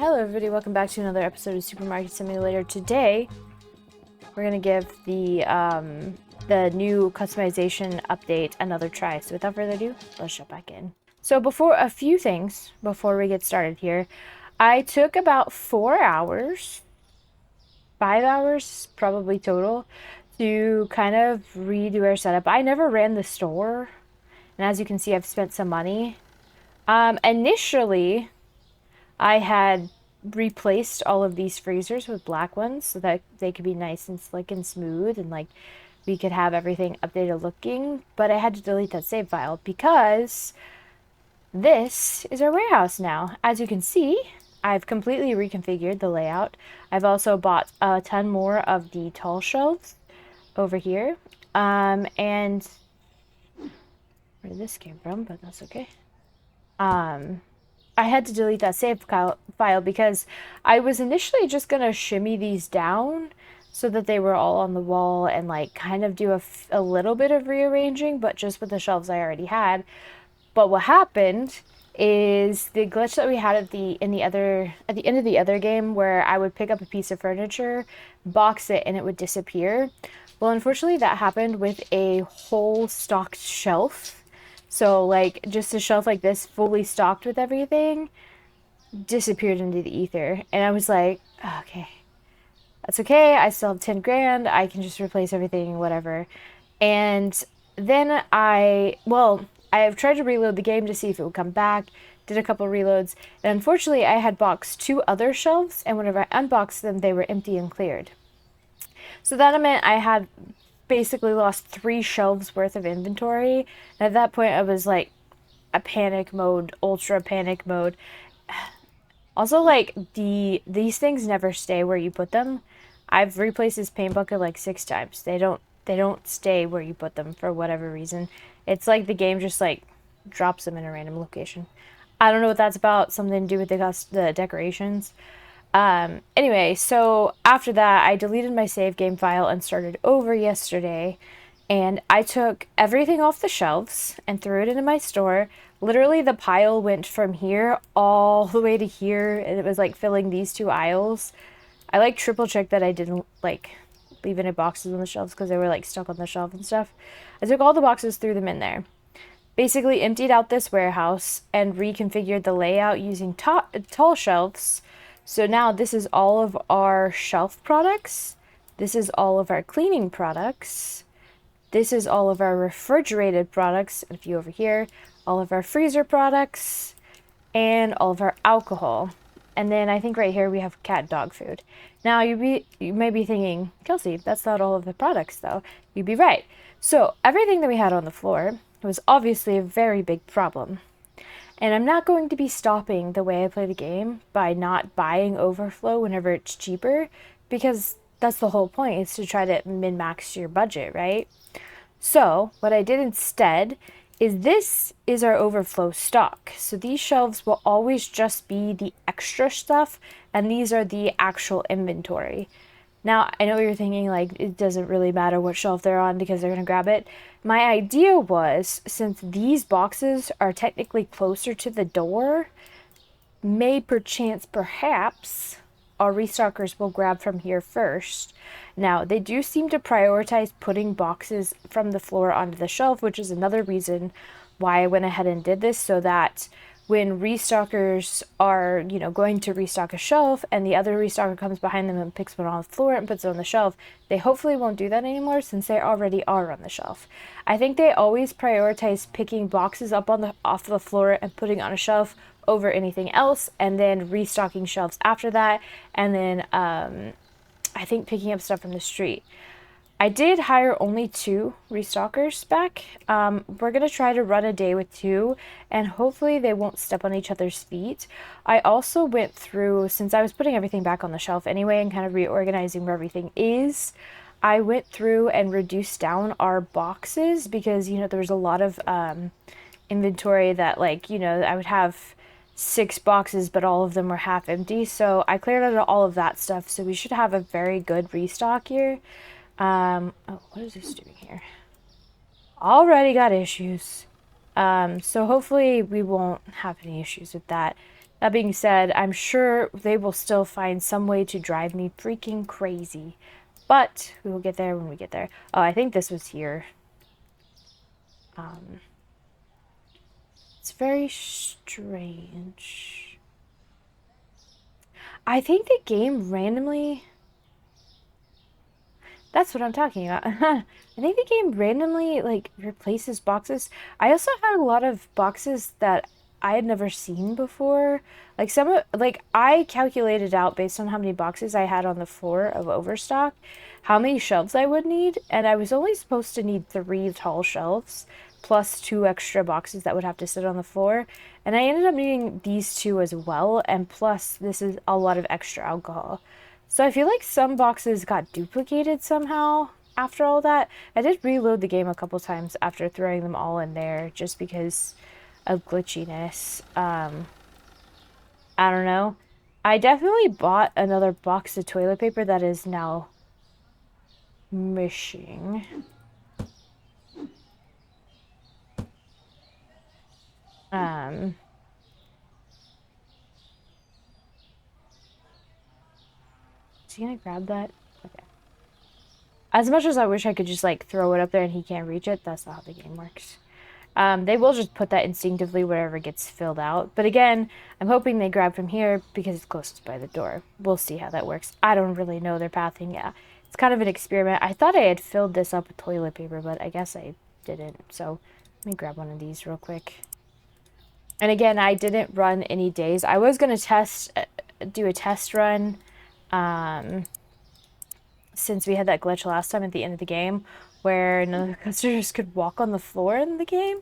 Hello everybody, welcome back to another episode of Supermarket Simulator. Today, we're gonna give the new customization update another try. So without further ado, let's jump back in. So a few things before we get started here. I took about 4 hours, 5 hours probably total, to kind of redo our setup. I never ran the store, and as you can see, I've spent some money. Initially, I had replaced all of these freezers with black ones so that they could be nice and slick and smooth, and like we could have everything updated looking, but I had to delete that save file because this is our warehouse now. As you can see, I've completely reconfigured the layout. I've also bought a ton more of the tall shelves over here, and where this came from, but that's okay. I had to delete that save file because I was initially just gonna shimmy these down so that they were all on the wall and like kind of do a little bit of rearranging, but just with the shelves I already had. But what happened is the glitch that we had at the end of the other game, where I would pick up a piece of furniture, box it, and it would disappear. Well, unfortunately, that happened with a whole stocked shelf. So, like, just a shelf like this, fully stocked with everything, disappeared into the ether. And I was like, oh, okay, that's okay. I still have 10 grand. I can just replace everything, whatever. And then I've tried to reload the game to see if it would come back. Did a couple reloads. And unfortunately, I had boxed 2 other shelves. And whenever I unboxed them, they were empty and cleared. So that meant I had basically lost 3 shelves worth of inventory. And at that point, I was like a panic mode, ultra panic mode. Also, like, these things never stay where you put them. I've replaced this paint bucket like 6 times. They don't stay where you put them for whatever reason. It's like the game just like drops them in a random location. I don't know what that's about. Something to do with the decorations. Anyway, so after that, I deleted my save game file and started over yesterday. And I took everything off the shelves and threw it into my store. Literally, the pile went from here all the way to here, and it was like filling these 2 aisles. I like triple checked that I didn't like leave any boxes on the shelves because they were like stuck on the shelf and stuff. I took all the boxes, threw them in there. Basically emptied out this warehouse and reconfigured the layout using tall shelves. So now this is all of our shelf products. This is all of our cleaning products. This is all of our refrigerated products, and a few over here, all of our freezer products, and all of our alcohol. And then I think right here we have cat and dog food. Now you may be thinking, Kelsey, that's not all of the products though. You'd be right. So everything that we had on the floor was obviously a very big problem. And I'm not going to be stopping the way I play the game by not buying overflow whenever it's cheaper, because that's the whole point, is to try to min-max your budget, right? So what I did instead is this is our overflow stock. So these shelves will always just be the extra stuff, and these are the actual inventory. Now, I know you're thinking, like, it doesn't really matter what shelf they're on because they're going to grab it. My idea was, since these boxes are technically closer to the door, perhaps, our restockers will grab from here first. Now, they do seem to prioritize putting boxes from the floor onto the shelf, which is another reason why I went ahead and did this, so that when restockers are, going to restock a shelf and the other restocker comes behind them and picks one off the floor and puts it on the shelf, they hopefully won't do that anymore since they already are on the shelf. I think they always prioritize picking boxes up off the floor and putting on a shelf over anything else, and then restocking shelves after that, and then I think picking up stuff from the street. I did hire only 2 restockers back. We're going to try to run a day with 2, and hopefully they won't step on each other's feet. I also went through, since I was putting everything back on the shelf anyway and kind of reorganizing where everything is, I went through and reduced down our boxes because, there was a lot of inventory that, like, I would have 6 boxes, but all of them were half empty. So I cleared out all of that stuff. So we should have a very good restock here. Oh, what is this doing here? Already got issues. So hopefully we won't have any issues with that. That being said, I'm sure they will still find some way to drive me freaking crazy. But we will get there when we get there. Oh, I think this was here. Um, it's very strange. I think the game randomly... That's what I'm talking about. I think the game randomly, like, replaces boxes. I also had a lot of boxes that I had never seen before. Like, like, I calculated out based on how many boxes I had on the floor of overstock, how many shelves I would need, and I was only supposed to need 3 tall shelves, plus 2 extra boxes that would have to sit on the floor. And I ended up needing these 2 as well, and plus, this is a lot of extra alcohol. So I feel like some boxes got duplicated somehow after all that. I did reload the game a couple times after throwing them all in there just because of glitchiness. I don't know. I definitely bought another box of toilet paper that is now missing. Um, is he gonna grab that? Okay. As much as I wish I could just like throw it up there and he can't reach it, that's not how the game works. They will just put that instinctively wherever gets filled out. But again, I'm hoping they grab from here because it's closest by the door. We'll see how that works. I don't really know their pathing. Yeah, it's kind of an experiment. I thought I had filled this up with toilet paper, but I guess I didn't. So let me grab one of these real quick. And again, I didn't run any days. I was going to do a test run since we had that glitch last time at the end of the game where none of the customers could walk on the floor in the game.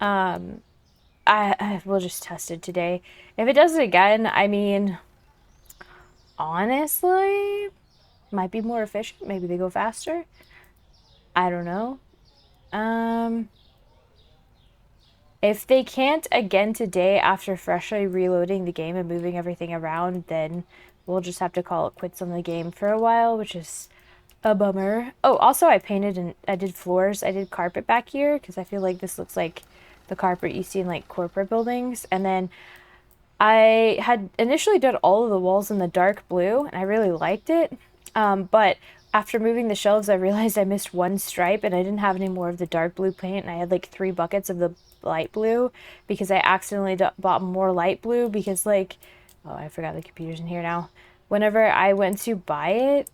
I will just test it today. If it does it again, I mean, honestly, might be more efficient. Maybe they go faster. I don't know. If they can't again today after freshly reloading the game and moving everything around, then we'll just have to call it quits on the game for a while, which is a bummer. Oh, also I painted and I did floors. I did carpet back here because I feel like this looks like the carpet you see in like corporate buildings. And then I had initially did all of the walls in the dark blue and I really liked it. But after moving the shelves, I realized I missed one stripe and I didn't have any more of the dark blue paint. And I had like 3 buckets of the light blue because I accidentally bought more light blue because like, oh, I forgot the computer's in here now. Whenever I went to buy it,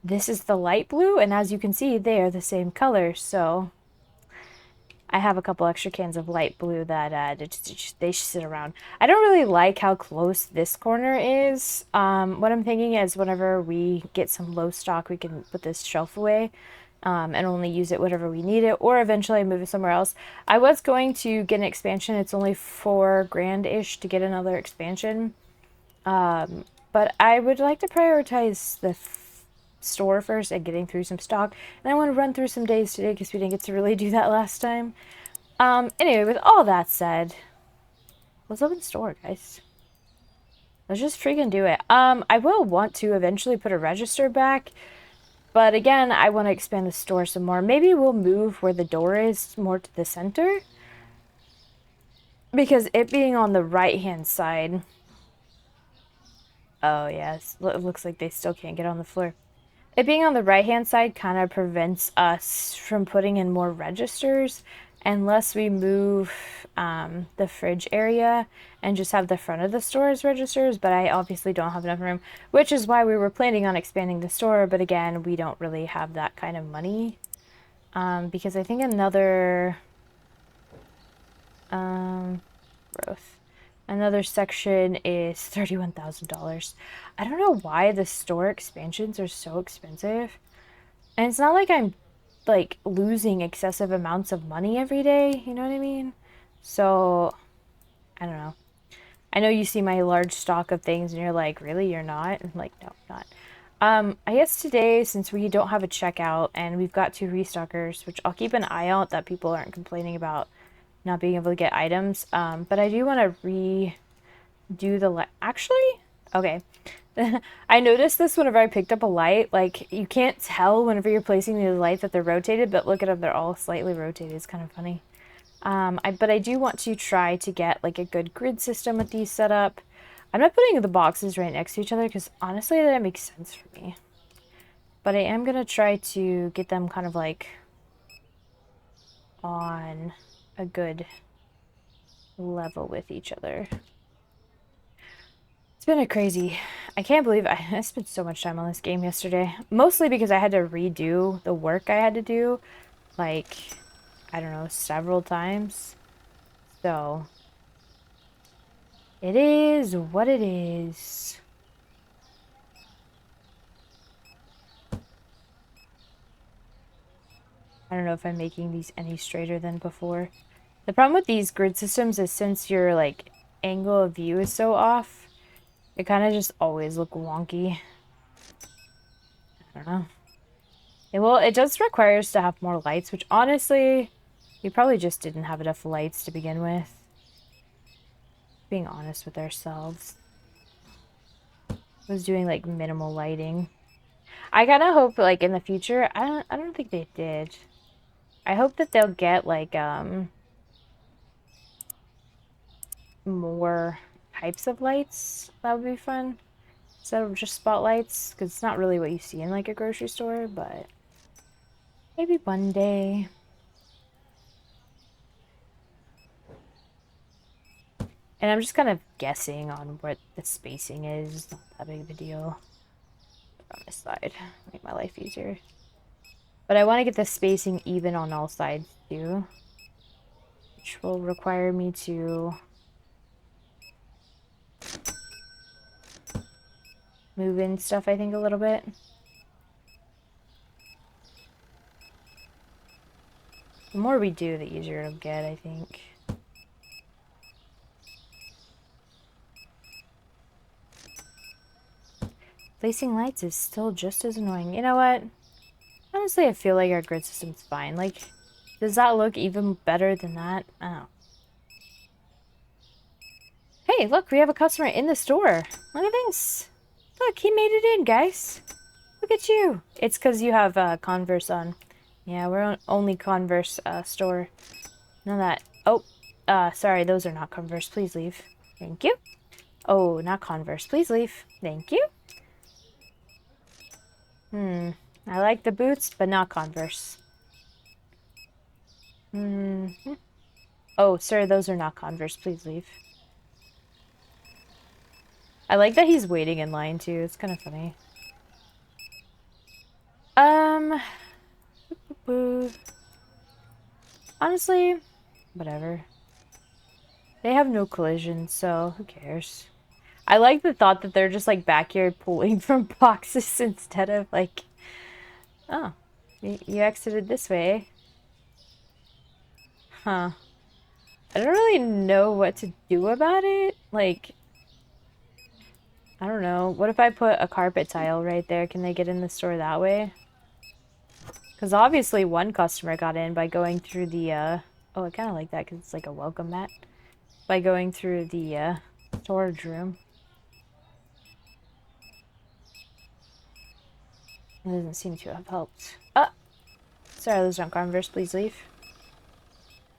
this is the light blue, and as you can see, they are the same color, so I have a couple extra cans of light blue that they sit around. I don't really like how close this corner is. What I'm thinking is whenever we get some low stock, we can put this shelf away and only use it whenever we need it, or eventually move it somewhere else. I was going to get an expansion. It's only $4 grand-ish to get another expansion. But I would like to prioritize the store first and getting through some stock. And I want to run through some days today because we didn't get to really do that last time. Anyway, with all that said, let's open the store, guys. Let's just freaking do it. I will want to eventually put a register back. But again, I want to expand the store some more. Maybe we'll move where the door is more to the center. Because it being on the right-hand side... Oh, yes. It looks like they still can't get on the floor. It being on the right-hand side kind of prevents us from putting in more registers unless we move the fridge area and just have the front of the store as registers, but I obviously don't have enough room, which is why we were planning on expanding the store, but again, we don't really have that kind of money because I think another growth. Another section is $31,000. I don't know why the store expansions are so expensive. And it's not like I'm like losing excessive amounts of money every day, you know what I mean? So, I don't know. I know you see my large stock of things and you're like, really, you're not? I'm like, no, I'm not. I guess today, since we don't have a checkout and we've got 2 restockers, which I'll keep an eye out that people aren't complaining about not being able to get items. But I do want to redo the light. Actually, okay. I noticed this whenever I picked up a light. Like, you can't tell whenever you're placing these lights that they're rotated, but look at them, they're all slightly rotated. It's kind of funny. But I do want to try to get like a good grid system with these set up. I'm not putting the boxes right next to each other because honestly that makes sense for me. But I am going to try to get them kind of like on a good level with each other. It's been a crazy... I can't believe I spent so much time on this game yesterday. Mostly because I had to redo the work I had to do. Like, I don't know, several times. So, it is what it is. I don't know if I'm making these any straighter than before. The problem with these grid systems is since your, like, angle of view is so off, it kind of just always look wonky. I don't know. It does require us to have more lights, which honestly, we probably just didn't have enough lights to begin with. Being honest with ourselves. I was doing like minimal lighting. I kind of hope like in the future, I don't think they did. I hope that they'll get like more types of lights. That would be fun. Instead of just spotlights, because it's not really what you see in like a grocery store, but maybe one day. And I'm just kind of guessing on what the spacing is. Not that big of a deal. On this side, make my life easier. But I want to get the spacing even on all sides too, which will require me to move in stuff, I think, a little bit. The more we do, the easier it'll get, I think. Placing lights is still just as annoying. You know what? Honestly, I feel like our grid system's fine. Like, does that look even better than that? Oh. Hey, look, we have a customer in the store. Look at this. Look, he made it in, guys. Look at you. It's because you have Converse on. Yeah, we're only Converse store. None of that. Oh, sorry, those are not Converse. Please leave. Thank you. Oh, not Converse. Please leave. Thank you. I like the boots, but not Converse. Oh, sir, those are not Converse. Please leave. I like that he's waiting in line, too. It's kind of funny. Honestly, whatever. They have no collision, so who cares? I like the thought that they're just, like, back here pulling from boxes instead of, like... Oh, you exited this way. Huh. I don't really know what to do about it. Like... I don't know. What if I put a carpet tile right there? Can they get in the store that way? Because obviously one customer got in by going through the, Oh, I kind of like that because it's like a welcome mat. By going through the, storage room. It doesn't seem to have helped. Sorry, those aren't Converse. Please leave.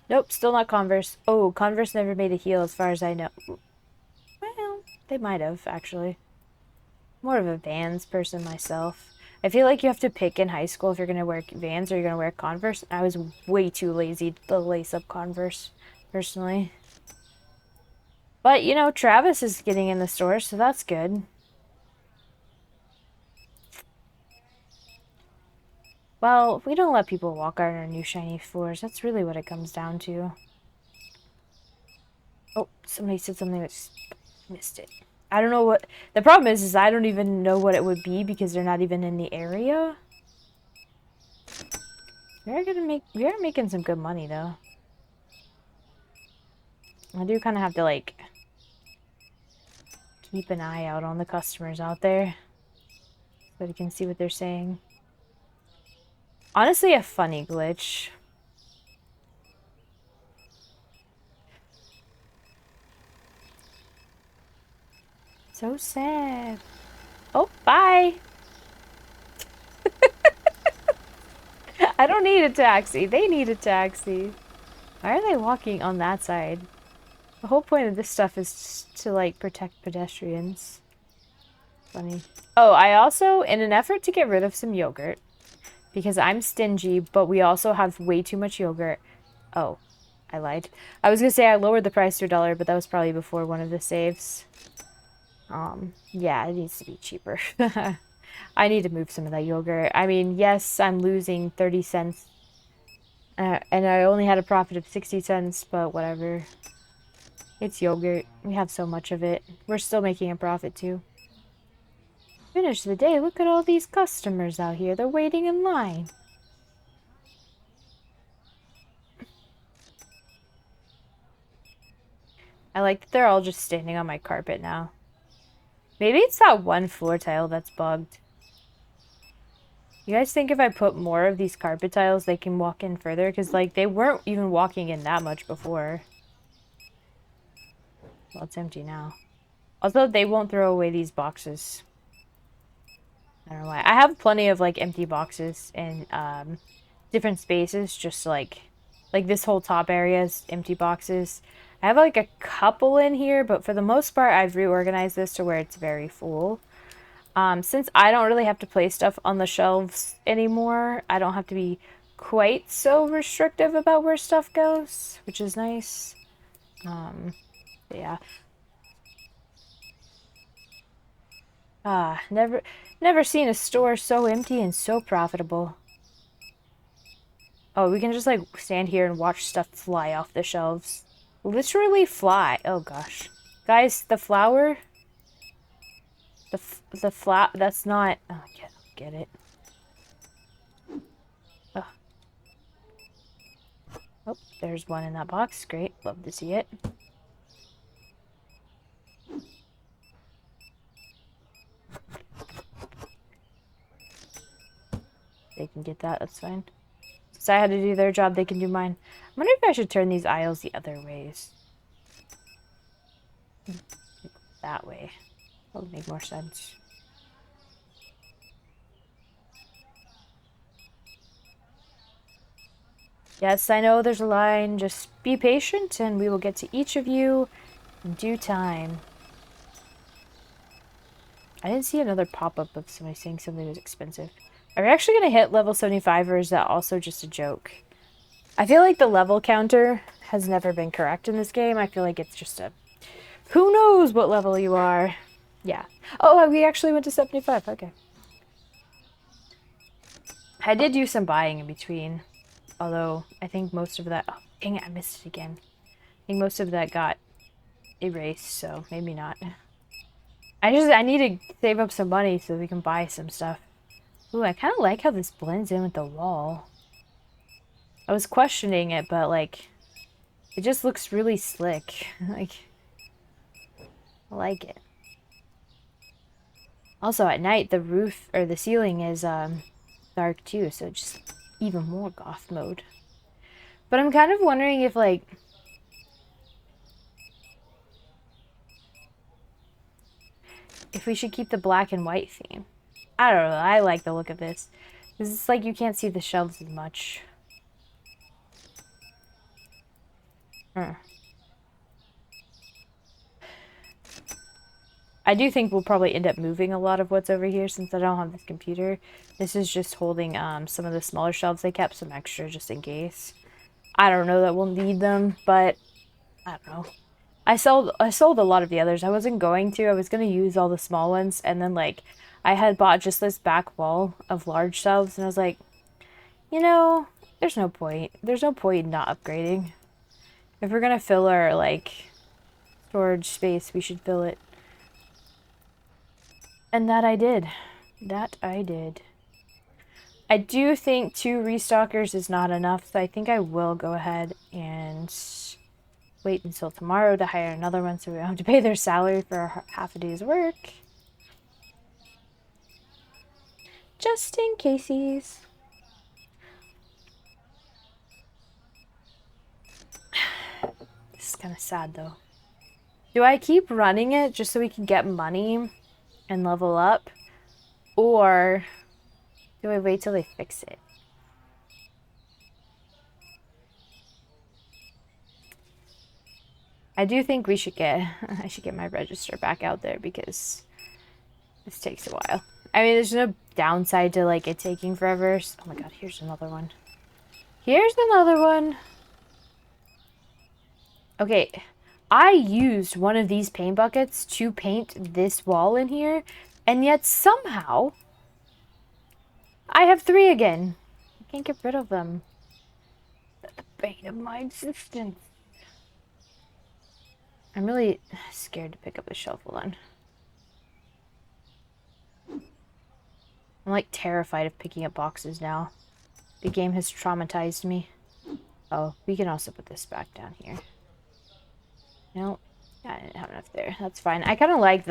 Nope, still not Converse. Oh, Converse never made a heel as far as I know. Well, they might have, actually. More of a Vans person myself. I feel like you have to pick in high school if you're going to wear Vans or you're going to wear Converse. I was way too lazy to lace up Converse, personally. But, you know, Travis is getting in the store, so that's good. Well, we don't let people walk on our new shiny floors. That's really what it comes down to. Oh, somebody said something that missed it. I don't know what... The problem is I don't even know what it would be because they're not even in the area. We are making some good money, though. I do kind of have to, like... keep an eye out on the customers out there. So we can see what they're saying. Honestly, a funny glitch. So sad. Oh, bye. I don't need a taxi. They need a taxi. Why are they walking on that side? The whole point of this stuff is to, like, protect pedestrians. Funny. Oh, I also, in an effort to get rid of some yogurt, because I'm stingy, but we also have way too much yogurt. Oh, I lied. I was gonna say I lowered the price to $1, but that was probably before one of the saves. Yeah, it needs to be cheaper. I need to move some of that yogurt. I mean, yes, I'm losing 30 cents. And I only had a profit of 60 cents, but whatever. It's yogurt. We have so much of it. We're still making a profit, too. Finish the day. Look at all these customers out here. They're waiting in line. I like that they're all just standing on my carpet now. Maybe it's that one floor tile that's bugged. You guys think if I put more of these carpet tiles, they can walk in further? Because, like, they weren't even walking in that much before. Well, it's empty now. Also, they won't throw away these boxes. I don't know why. I have plenty of, like, empty boxes in different spaces, just, like this whole top area is empty boxes. I have, like, a couple in here, but for the most part, I've reorganized this to where it's very full. Since I don't really have to place stuff on the shelves anymore, I don't have to be quite so restrictive about where stuff goes, which is nice. Yeah. Never seen a store so empty and so profitable. Oh, we can just, like, stand here and watch stuff fly off the shelves. Literally fly. Oh, gosh. Guys, the flour... The flat, that's not... Oh, get it. Oh. Oh, there's one in that box. Great. Love to see it. They can get that. That's fine. Since I had to do their job, they can do mine. I wonder if I should turn these aisles the other ways. That way. That would make more sense. Yes, I know there's a line. Just be patient and we will get to each of you in due time. I didn't see another pop-up of somebody saying something was expensive. Are we actually going to hit level 75 or is that also just a joke? I feel like the level counter has never been correct in this game. I feel like it's just a... Who knows what level you are? Yeah. Oh, we actually went to 75. Okay. I did do some buying in between. Although, I think most of that... Oh, dang it, I missed it again. I think most of that got erased, so maybe not. I need to save up some money so we can buy some stuff. Ooh, I kind of like how this blends in with the wall. I was questioning it, but, like, it just looks really slick. Like, I like it. Also, at night, the roof, or the ceiling is, dark too, so just even more goth mode. But I'm kind of wondering if, like... if we should keep the black and white theme. I don't know, I like the look of this. Because it's like you can't see the shelves as much. I do think we'll probably end up moving a lot of what's over here since I don't have this computer. This is just holding some of the smaller shelves. They kept some extra just in case. I don't know that we'll need them, but I don't know. I sold a lot of the others. I wasn't going to. I was going to use all the small ones, and then, like, I had bought just this back wall of large shelves, and I was like, you know, there's no point. There's no point in not upgrading. If we're going to fill our, like, storage space, we should fill it. And that I did. That I did. I do think 2 restockers is not enough, so I think I will go ahead and wait until tomorrow to hire another one so we don't have to pay their salary for half a day's work. Just in cases. This is kind of sad though. Do I keep running it just so we can get money and level up? Or do I wait till they fix it? I do think we should get I should get my register back out there because this takes a while. I mean, there's no downside to like it taking forever. Oh my god, here's another one. Here's another one. Okay, I used one of these paint buckets to paint this wall in here, and yet somehow I have 3 again. I can't get rid of them. The bane of my existence. I'm really scared to pick up the shovel then. I'm like terrified of picking up boxes now. The game has traumatized me. Oh, we can also put this back down here. No, I didn't have enough there. That's fine. I kind of like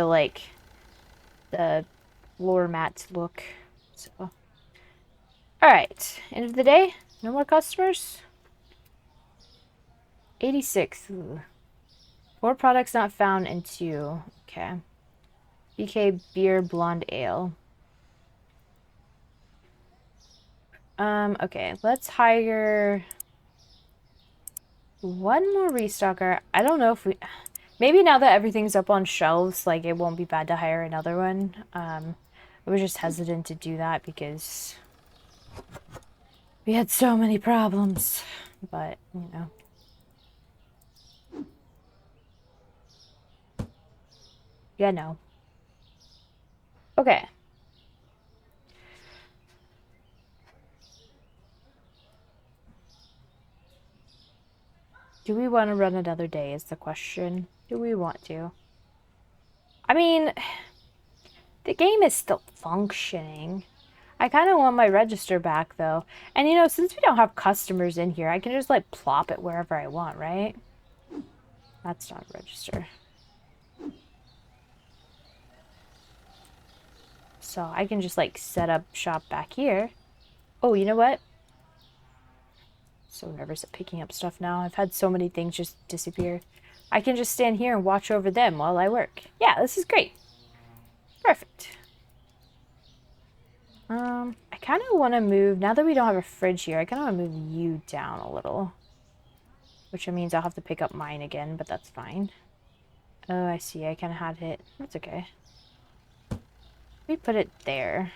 the floor mat look. So, all right. End of the day. No more customers. 86. Ooh. 4 products not found and 2. Okay. BK beer blonde ale. Okay, let's hire 1 more restocker. I don't know if we... Maybe now that everything's up on shelves, like, it won't be bad to hire another one. I was just hesitant to do that because we had so many problems. But, you know. Yeah, no. Okay. Do we want to run another day is the question. Do we want to? I mean, the game is still functioning. I kind of want my register back, though. And, you know, since we don't have customers in here, I can just, like, plop it wherever I want, right? That's not a register. So I can just, like, set up shop back here. Oh, you know what? So nervous at picking up stuff now. I've had so many things just disappear. I can just stand here and watch over them while I work. Yeah, this is great. Perfect. I kind of want to move, now that we don't have a fridge here, I kind of want to move you down a little. Which means I'll have to pick up mine again, but that's fine. Oh, I see. I kind of had it. That's okay. We put it there.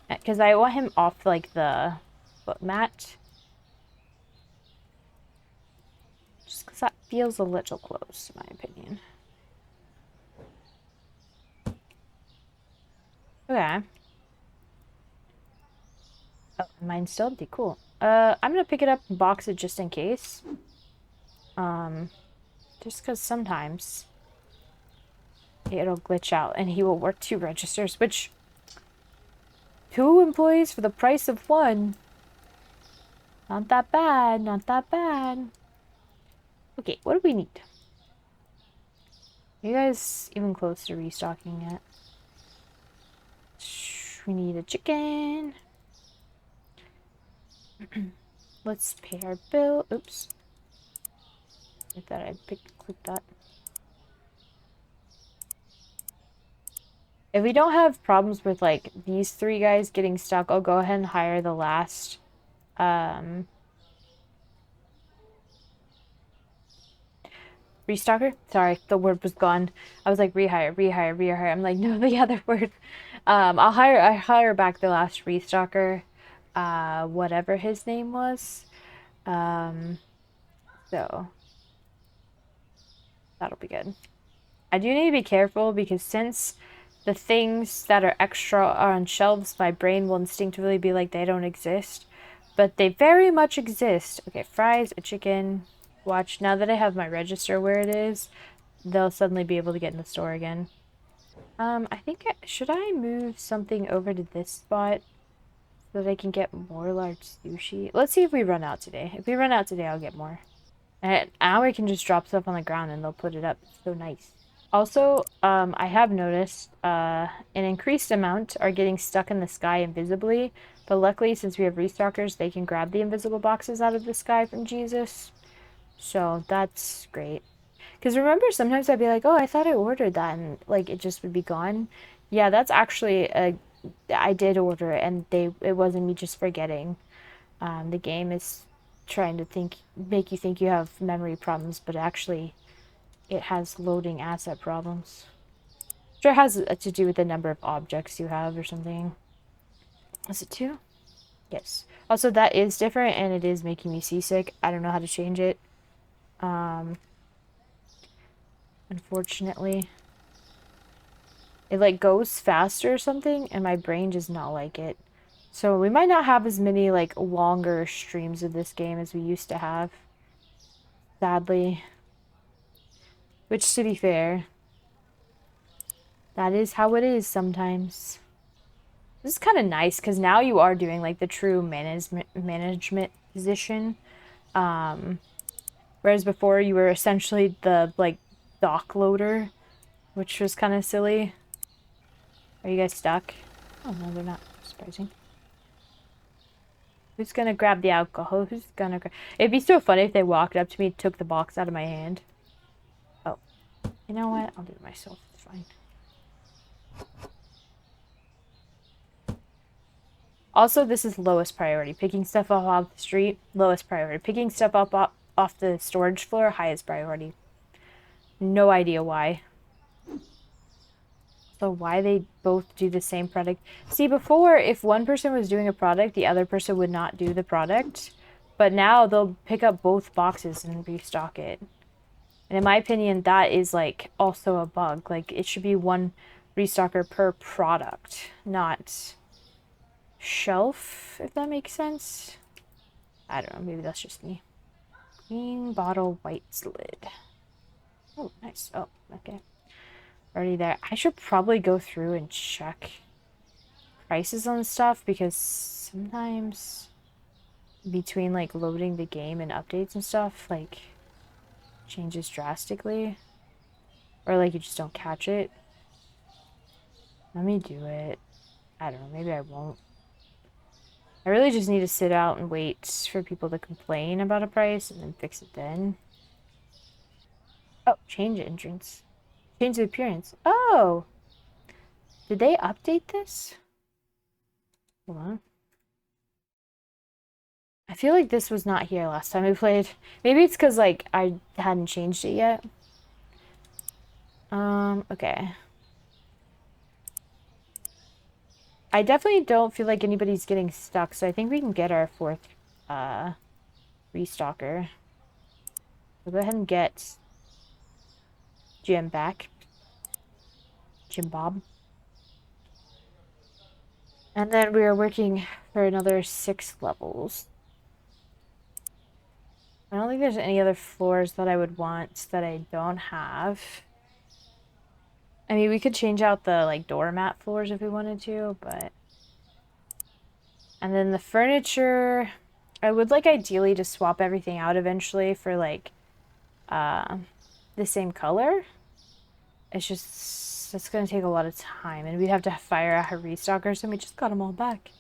Because I want him off, like, the foot mat. Just because that feels a little close, in my opinion. Okay. Oh, mine's still empty. Cool. I'm gonna pick it up and box it just in case. Just because sometimes it'll glitch out and he will work 2 registers, which 2 employees for the price of 1. Not that bad, not that bad. Okay, what do we need? Are you guys even close to restocking yet? We need a chicken. Let's pay our bill. Oops. I thought I clicked that. If we don't have problems with, like, these 3 guys getting stuck, I'll go ahead and hire the last, restocker? Sorry, the word was gone. I was like, rehire, rehire, rehire. I'm like, no, the other word. I hire back the last restocker, whatever his name was. So that'll be good. I do need to be careful because since the things that are extra are on shelves, my brain will instinctively be like they don't exist. But they very much exist. Okay, fries, a chicken. Watch, now that I have my register where it is, they'll suddenly be able to get in the store again. I think, should I move something over to this spot so that I can get more large sushi? Let's see if we run out today. If we run out today, I'll get more. And now I can just drop stuff on the ground and they'll put it up. It's so nice. Also, I have noticed an increased amount are getting stuck in the sky invisibly, but luckily since we have restockers, they can grab the invisible boxes out of the sky from Jesus. So that's great. Because remember, sometimes I'd be like, oh, I thought I ordered that, and like it just would be gone. Yeah, that's actually I did order it, and it wasn't me just forgetting. The game is trying to make you think you have memory problems, but actually it has loading asset problems. Sure, it has to do with the number of objects you have or something. Is it 2? Yes. Also, that is different, and it is making me seasick. I don't know how to change it. Unfortunately. It, like, goes faster or something, and my brain does not like it. So we might not have as many, like, longer streams of this game as we used to have. Sadly. Which, to be fair, that is how it is sometimes. This is kind of nice, because now you are doing, like, the true management position. Whereas before you were essentially the, like, dock loader, which was kind of silly. Are you guys stuck? Oh, no, they're not. Surprising. Who's gonna grab the alcohol? Who's gonna grab... It'd be so funny if they walked up to me and took the box out of my hand. Oh. You know what? I'll do it myself. It's fine. Also, this is lowest priority. Picking stuff up off the street, lowest priority. Picking stuff up off the storage floor, highest priority. No idea why. So why they both do the same product. See, before, if one person was doing a product, the other person would not do the product. But now they'll pick up both boxes and restock it. And in my opinion, that is, like, also a bug. Like, it should be one restocker per product, not shelf, if that makes sense. I don't know, maybe that's just me. Green bottle, white lid. Oh, nice. Oh, okay. Already there. I should probably go through and check prices on stuff, because sometimes between, like, loading the game and updates and stuff, like, changes drastically. Or, like, you just don't catch it. Let me do it. I don't know, maybe I won't. I really just need to sit out and wait for people to complain about a price and then fix it then. Oh, change entrance. Change the appearance. Oh! Did they update this? Hold on. I feel like this was not here last time we played. Maybe it's because, like, I hadn't changed it yet. Okay. I definitely don't feel like anybody's getting stuck, so I think we can get our 4th, restocker. We'll go ahead and get Jim back. Jim Bob. And then we are working for another 6 levels. I don't think there's any other floors that I would want that I don't have. I mean, we could change out the, like, doormat floors if we wanted to, but... And then the furniture... I would like ideally to swap everything out eventually for, like, the same color. It's just... It's going to take a lot of time, and we'd have to fire out a restocker, so we just got them all back.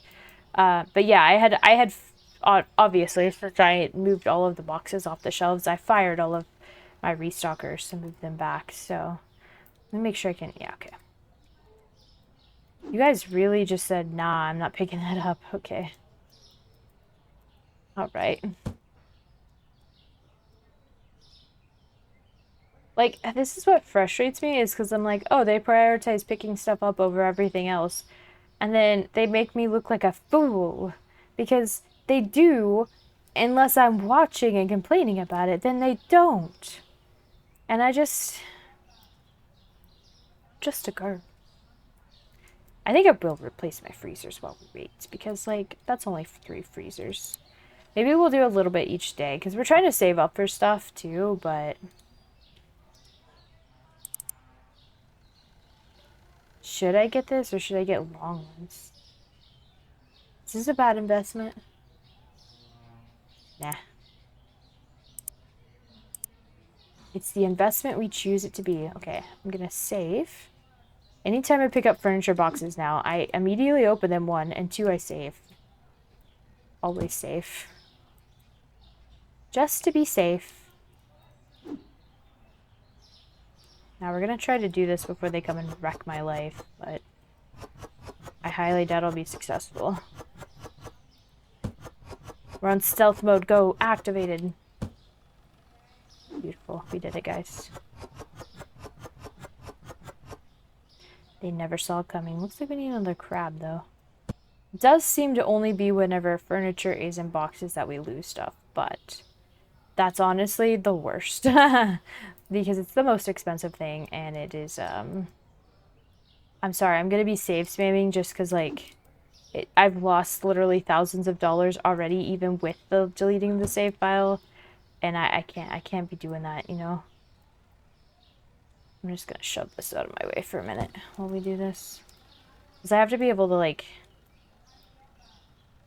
But yeah, I had obviously, since I moved all of the boxes off the shelves, I fired all of my restockers to move them back, so... Let me make sure I can... Yeah, okay. You guys really just said, nah, I'm not picking that up. Okay. Alright. Like, this is what frustrates me, is because I'm like, oh, they prioritize picking stuff up over everything else. And then they make me look like a fool. Because they do, unless I'm watching and complaining about it, then they don't. And I just a girl. I think I will replace my freezers while we wait, because, like, that's only 3 freezers. Maybe we'll do a little bit each day, because we're trying to save up for stuff, too, but... Should I get this, or should I get long ones? Is this a bad investment? Nah. It's the investment we choose it to be. Okay, I'm gonna save. Anytime I pick up furniture boxes now, I immediately open them, 1, and 2, I save. Always safe. Just to be safe. Now we're gonna try to do this before they come and wreck my life, but I highly doubt I'll be successful. We're on stealth mode. Go. Activated. Beautiful. We did it, guys. They never saw it coming. Looks like we need another crab, though. It does seem to only be whenever furniture is in boxes that we lose stuff, but that's honestly the worst. Because it's the most expensive thing, and it is, I'm sorry, I'm gonna be save spamming just because, like, I've lost literally thousands of dollars already, even with the deleting the save file, and I can't be doing that, you know? I'm just gonna shove this out of my way for a minute while we do this. Because I have to be able to, like,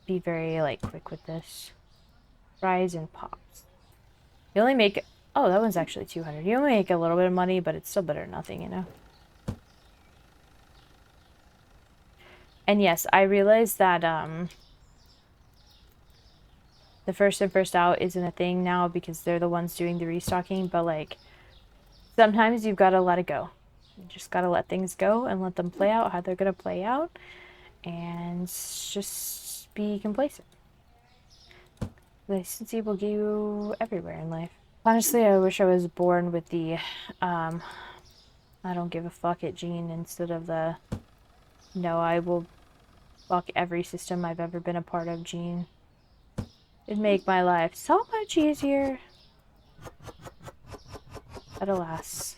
be very, like, quick with this. Fries and pops. You only make... Oh, that one's actually 200. You only make a little bit of money, but it's still better than nothing, you know? And yes, I realized that, the first in, first out isn't a thing now because they're the ones doing the restocking, but, like, sometimes you've got to let it go. You just got to let things go and let them play out how they're going to play out, and just be complacent. Consistency will get you everywhere in life. Honestly, I wish I was born with the, I don't give a fuck it gene instead of the, no, I will fuck every system I've ever been a part of gene. It'd make my life so much easier. But alas.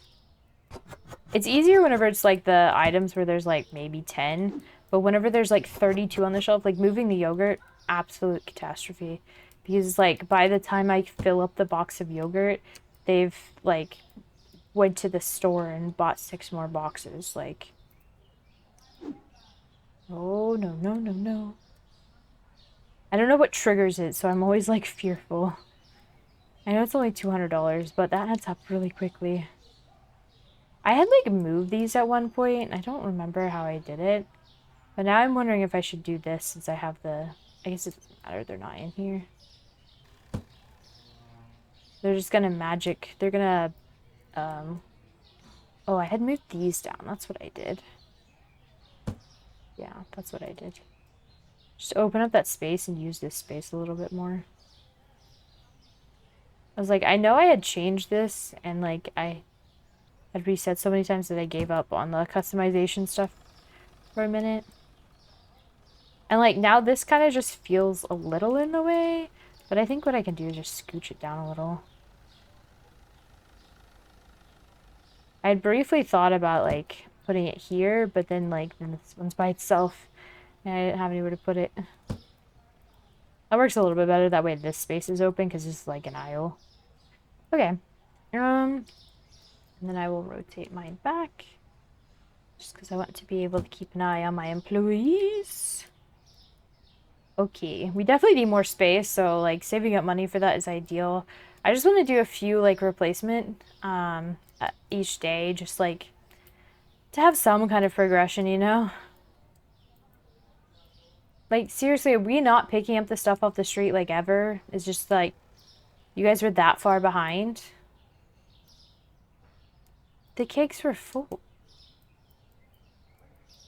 It's easier whenever it's like the items where there's like maybe 10, but whenever there's like 32 on the shelf, like moving the yogurt, absolute catastrophe. Because like by the time I fill up the box of yogurt, they've like went to the store and bought 6 more boxes. Like, oh no, no, no, no. I don't know what triggers it, so I'm always like fearful. I know it's only $200, but that adds up really quickly. I had like moved these at one point. I don't remember how I did it. But now I'm wondering if I should do this since I have the... I guess it doesn't matter, they're not in here. They're just gonna magic... They're gonna... Oh, I had moved these down. That's what I did. Yeah, that's what I did. Just open up that space and use this space a little bit more. I was like, I know I had changed this, and like, I had reset so many times that I gave up on the customization stuff for a minute. And like, now this kind of just feels a little in the way, but I think what I can do is just scooch it down a little. I had briefly thought about like putting it here, but then like, then this one's by itself, and I didn't have anywhere to put it. That works a little bit better, that way this space is open, because it's like an aisle. Okay. And then I will rotate mine back. Just because I want to be able to keep an eye on my employees. Okay, we definitely need more space, so like saving up money for that is ideal. I just want to do a few like replacement each day, just like to have some kind of progression, you know? Like seriously, are we not picking up the stuff off the street like ever? It's just like you guys were that far behind. The cakes were full.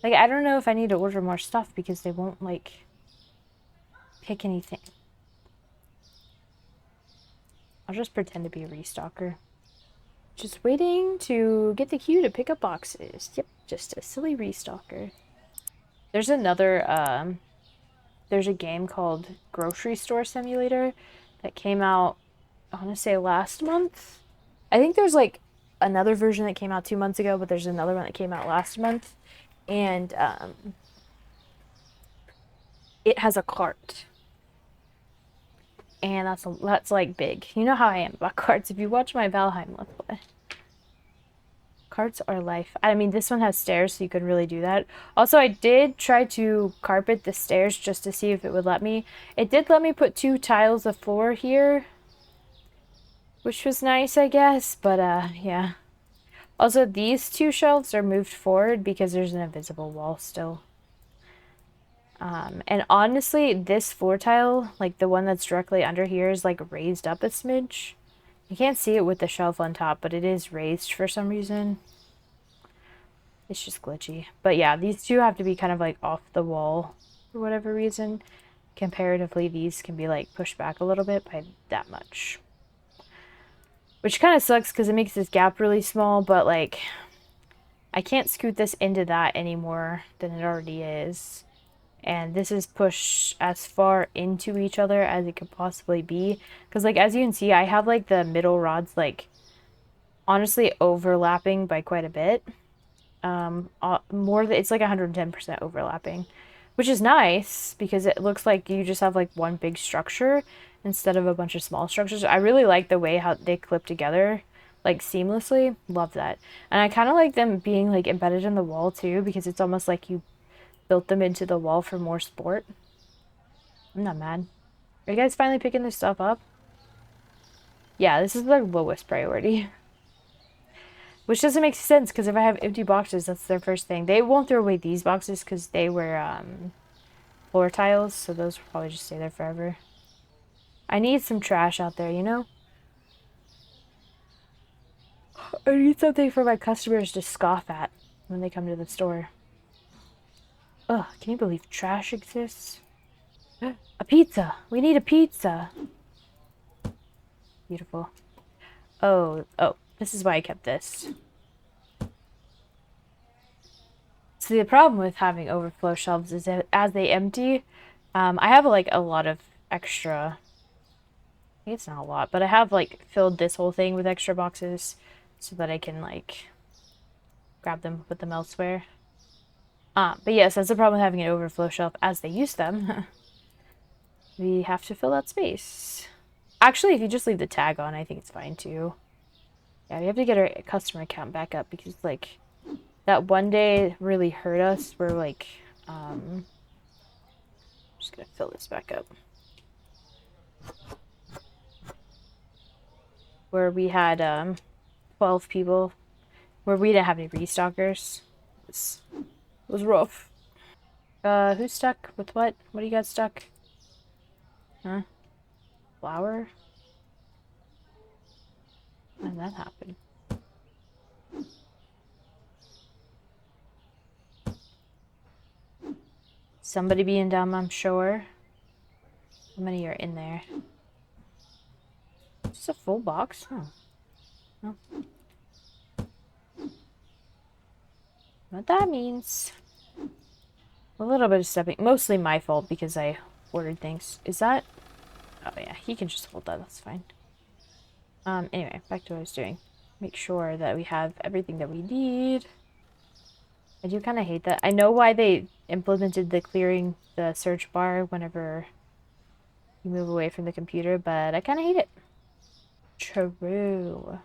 Like, I don't know if I need to order more stuff because they won't, like, pick anything. I'll just pretend to be a restocker. Just waiting to get the queue to pick up boxes. Yep, just a silly restocker. There's another, there's a game called Grocery Store Simulator that came out, I want to say last month. I think there's, like, another version that came out 2 months ago, but there's another one that came out last month. And it has a cart, and that's like big. You know how I am about carts. If you watch my Valheim Let's Play, carts are life. I mean, this one has stairs, so you could really do that. Also, I did try to carpet the stairs just to see if it would let me. It did let me put 2 tiles of floor here, which was nice, I guess. But yeah. Also, these 2 shelves are moved forward because there's an invisible wall still. And honestly, this floor tile, like the one that's directly under here, is like raised up a smidge. You can't see it with the shelf on top, but it is raised for some reason. It's just glitchy. But yeah, these 2 have to be kind of like off the wall for whatever reason. comparatively these can be like pushed back a little bit by that much. Which kind of sucks because it makes this gap really small, but like I can't scoot this into that any more than it already is. And this is pushed as far into each other as it could possibly be. Because like as you can see, I have like the middle rods like honestly overlapping by quite a bit. More than it's like 110% overlapping, which is nice because it looks like you just have like one big structure instead of a bunch of small structures. I really like the way how they clip together like seamlessly. Love that. And I kind of like them being like embedded in the wall too, because it's almost like you built them into the wall for more sport. I'm not mad. Are you guys finally picking this stuff up? Yeah, this is the lowest priority. Which doesn't make sense, because if I have empty boxes, that's their first thing. They won't throw away these boxes because they were floor tiles, so those will probably just stay there forever. I need some trash out there, you know? I need something for my customers to scoff at when they come to the store. Ugh, can you believe trash exists? A pizza! We need a pizza! Beautiful. Oh, this is why I kept this. See, the problem with having overflow shelves is that as they empty, I have like a lot of extra. I think it's not a lot, but I have like filled this whole thing with extra boxes so that I can like grab them, put them elsewhere. But yes, that's the problem with having an overflow shelf. As they use them, we have to fill that space. Actually, if you just leave the tag on, I think it's fine too. Yeah, we have to get our customer account back up because like that one day really hurt us. We're like, I'm just gonna fill this back up. Where we had 12 people, where we didn't have any restockers. It was rough. Who's stuck with what? What do you got stuck? Huh? Flour? How did that happen? Somebody being dumb, I'm sure. How many are in there? Just a full box? Oh. Oh. What that means. A little bit of stepping. Mostly my fault because I ordered things. Is that? Oh yeah, he can just hold that. That's fine. Anyway, back to what I was doing. Make sure that we have everything that we need. I do kind of hate that. I know why they implemented the clearing the search bar whenever you move away from the computer, but I kind of hate it. True.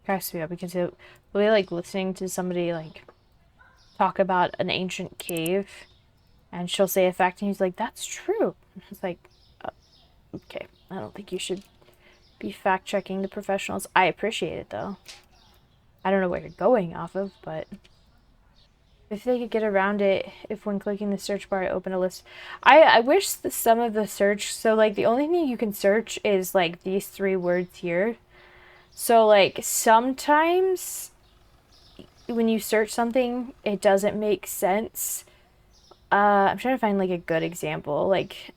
Cracks me up because it really like listening to somebody like talk about an ancient cave and she'll say a fact and he's like, that's true. It's like, okay, I don't think you should be fact checking the professionals. I appreciate it though. I don't know what you're going off of, but if they could get around it, if when clicking the search bar, I open a list. I wish some of the search, so like the only thing you can search is like these 3 words here. So like sometimes when you search something, it doesn't make sense. I'm trying to find like a good example. Like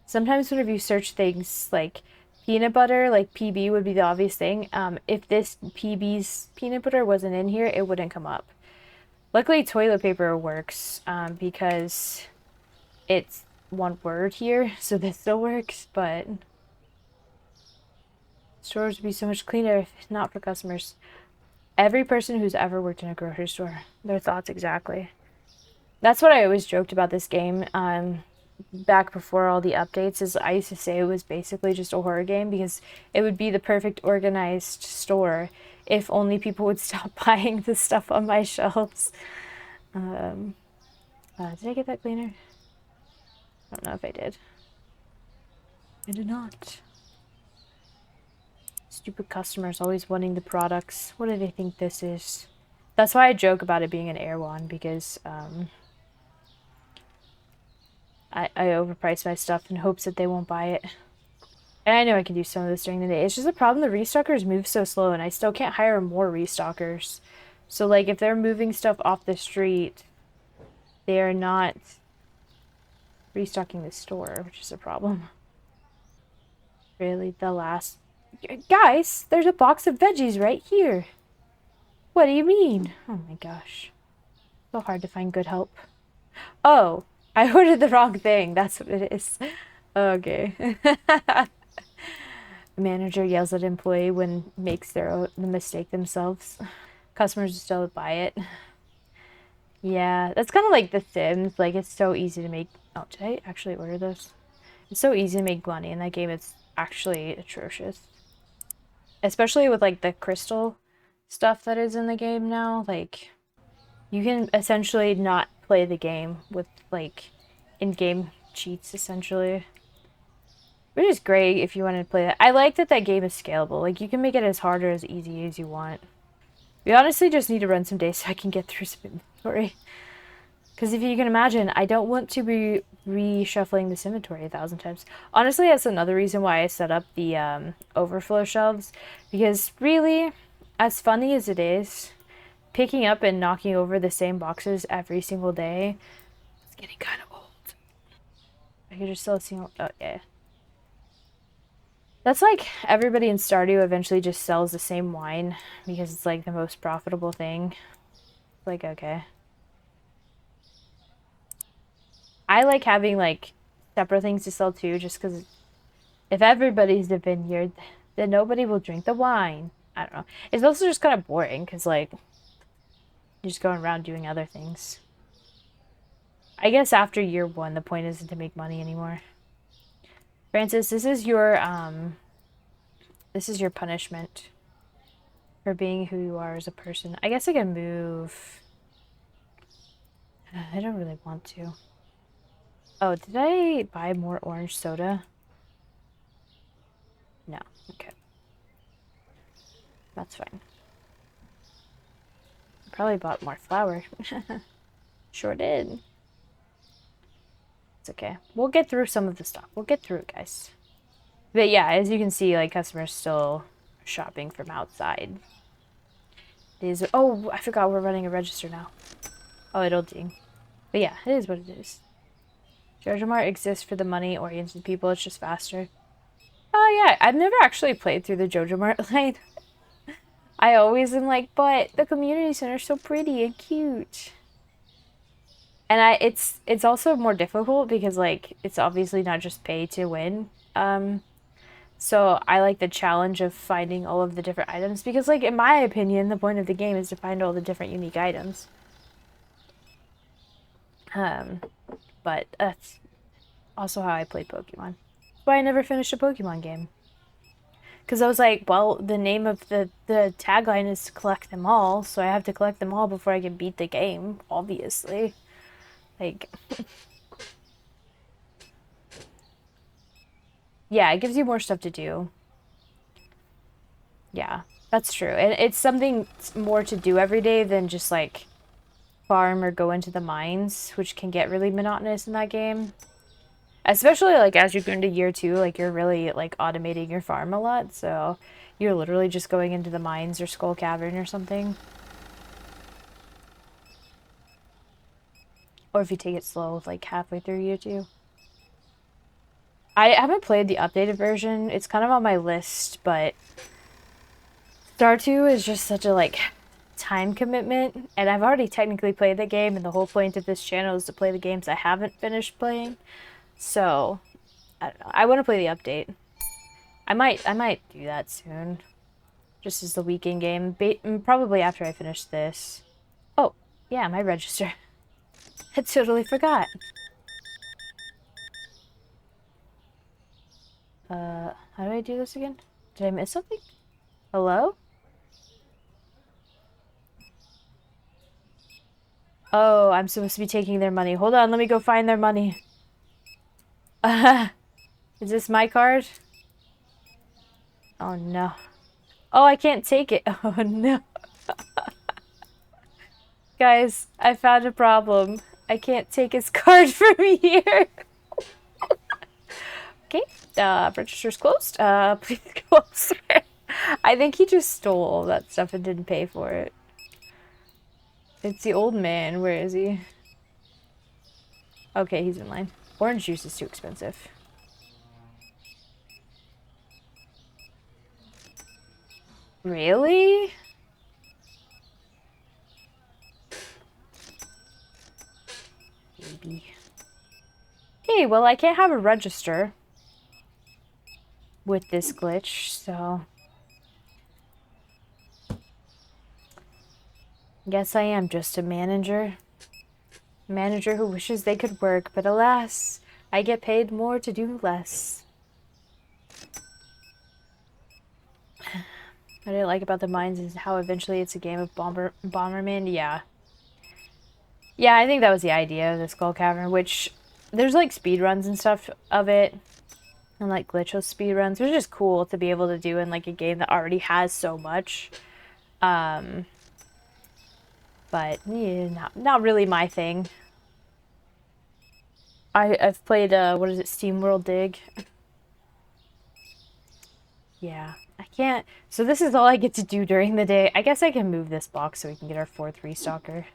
sometimes whenever you search things like peanut butter, like PB would be the obvious thing. If this PB's peanut butter wasn't in here, it wouldn't come up. Luckily, toilet paper works because it's one word here, so this still works, but stores would be so much cleaner if not for customers. Every person who's ever worked in a grocery store, their thoughts exactly. That's what I always joked about this game. Back before all the updates, is I used to say it was basically just a horror game because it would be the perfect organized store if only people would stop buying the stuff on my shelves. Did I get that cleaner? I don't know if I did. I did not. Stupid customers always wanting the products. What do they think this is? That's why I joke about it being an air wand, because I overprice my stuff in hopes that they won't buy it. And I know I can do some of this during the day. It's just a problem. The restockers move so slow, and I still can't hire more restockers. So, like, if they're moving stuff off the street, they are not restocking the store, which is a problem. Really, the last... Guys, there's a box of veggies right here. What do you mean? Oh my gosh. So hard to find good help. Oh, I ordered the wrong thing. That's what it is. Okay. Manager yells at employee when makes the mistake themselves. Customers still buy it. Yeah, that's kind of like The Sims. Like, it's so easy to make... Oh, did I actually order this? It's so easy to make money in that game. It's actually atrocious. Especially with, like, the crystal stuff that is in the game now. Like, you can essentially not play the game with, like, in-game cheats, essentially. Which is great if you want to play that. I like that that game is scalable. Like, you can make it as hard or as easy as you want. We honestly just need to run some days so I can get through some inventory. Because if you can imagine, I don't want to be reshuffling this inventory 1,000 times. Honestly, that's another reason why I set up the overflow shelves. Because really, as funny as it is, picking up and knocking over the same boxes every single day, it's getting kind of old. I could just still see... Oh, yeah. That's like everybody in Stardew eventually just sells the same wine because it's like the most profitable thing. It's like, okay. I like having like separate things to sell too, just because if everybody's the vineyard, then nobody will drink the wine. I don't know. It's also just kind of boring because like you're just going around doing other things. I guess after year 1, the point isn't to make money anymore. Francis, this is your punishment for being who you are as a person. I guess I can move. I don't really want to. Oh, did I buy more orange soda? No. Okay. That's fine. Probably bought more flour. Sure did. It's okay. We'll get through some of the stuff. We'll get through it, guys. But yeah, as you can see, like, customers still shopping from outside. Oh, I forgot we're running a register now. Oh, it'll ding. But yeah, it is what it is. Jojo Mart exists for the money-oriented people. It's just faster. Oh yeah, I've never actually played through the Jojo Mart line. I always am like, but the community center's so pretty and cute. And it's also more difficult because like it's obviously not just pay to win. So I like the challenge of finding all of the different items because like in my opinion, the point of the game is to find all the different unique items. But that's also how I played Pokemon. That's why I never finished a Pokemon game. Because I was like, well, the name of the tagline is to collect them all, so I have to collect them all before I can beat the game, obviously. Like, yeah, it gives you more stuff to do. Yeah, that's true. And it's something more to do every day than just, like, farm or go into the mines, which can get really monotonous in that game. Especially, like, as you go into year 2, like, you're really, like, automating your farm a lot, so you're literally just going into the mines or Skull Cavern or something. Or if you take it slow, like, halfway through year 2. I haven't played the updated version. It's kind of on my list, but Stardew is just such a, like, time commitment, and I've already technically played the game, and the whole point of this channel is to play the games I haven't finished playing. So, I don't know. I want to play the update. I might do that soon. Just as the weekend game. Probably after I finish this. Oh, yeah, my register. I totally forgot. How do I do this again? Did I miss something? Hello? Oh, I'm supposed to be taking their money. Hold on, let me go find their money. Is this my card? Oh no. Oh, I can't take it. Oh no. Guys, I found a problem. I can't take his card from here. Okay, register's closed. Please go upstairs. I think he just stole all that stuff and didn't pay for it. It's the old man. Where is he? Okay, he's in line. Orange juice is too expensive. Really? Maybe. Okay, well, I can't have a register with this glitch, so... Guess I am just a manager. Manager who wishes they could work, but alas, I get paid more to do less. What I like about the mines is how eventually it's a game of Bomberman. Yeah. Yeah, I think that was the idea of the Skull Cavern, which there's like speed runs and stuff of it. And like glitchless speed runs, which is just cool to be able to do in like a game that already has so much. But yeah, not really my thing. I've played what is it, SteamWorld Dig? Yeah, I can't. So this is all I get to do during the day. I guess I can move this box so we can get our 4th restocker.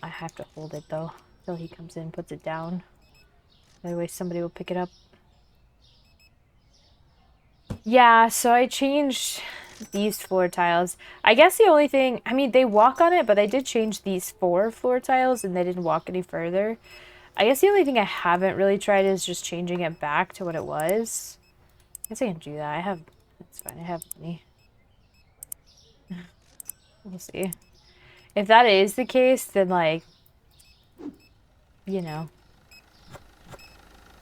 I have to hold it though till he comes in, puts it down. Otherwise somebody will pick it up. Yeah, so I changed these floor tiles. I guess the only thing, I mean, they walk on it, but I did change these 4 floor tiles and they didn't walk any further. I guess the only thing I haven't really tried is just changing it back to what it was. I guess I can do that. It's fine, I have money. We'll see. If that is the case, then like, you know,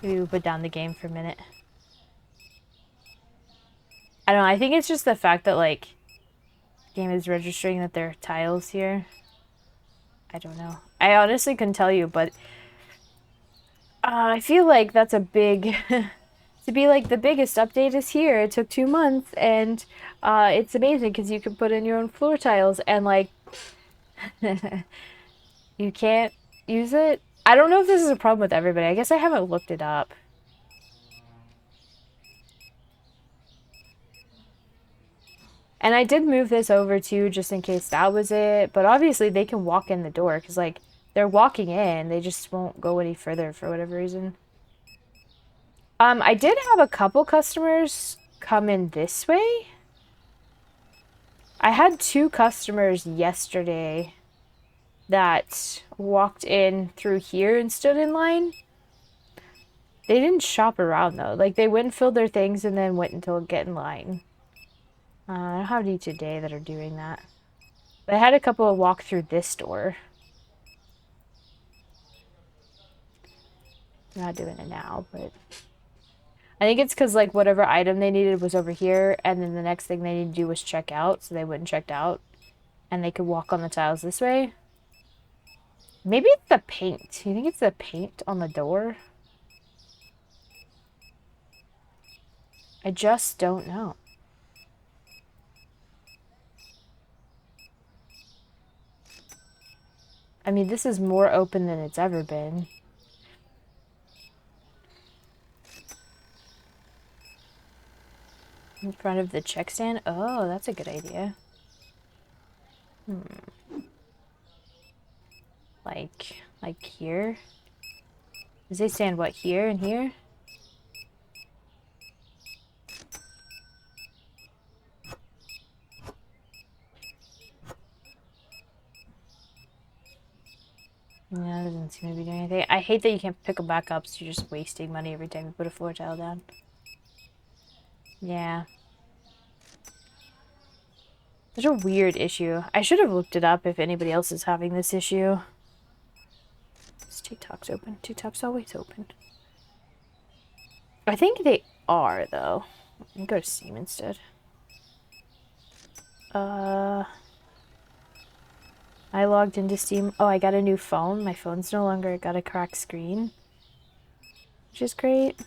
maybe we'll put down the game for a minute. I don't know, I think it's just the fact that like, the game is registering that there are tiles here. I don't know. I honestly couldn't tell you, but I feel like that's a big... to be like, the biggest update is here. It took 2 months, and it's amazing because you can put in your own floor tiles, and like, you can't use it. I don't know if this is a problem with everybody. I guess I haven't looked it up. And I did move this over too, just in case that was it. But obviously they can walk in the door because like they're walking in. They just won't go any further for whatever reason. I did have a couple customers come in this way. I had 2 customers yesterday that walked in through here and stood in line. They didn't shop around though. Like they went and filled their things and then went until get in line. I don't have any today that are doing that. But I had a couple walk through this door. I'm not doing it now, but... I think it's because, like, whatever item they needed was over here, and then the next thing they needed to do was check out, so they wouldn't check out. And they could walk on the tiles this way. Maybe it's the paint. You think it's the paint on the door? I just don't know. I mean, this is more open than it's ever been. In front of the check stand? Oh, that's a good idea. Like here? Does they stand, what, here and here? Yeah, that doesn't seem to be doing anything. I hate that you can't pick them back up, so you're just wasting money every time you put a floor tile down. Yeah. Such a weird issue. I should have looked it up if anybody else is having this issue. Is TikTok's open? TikTok's always open. I think they are, though. Let me go to Steam instead. I logged into Steam. Oh, I got a new phone. My phone's no longer got a cracked screen, which is great.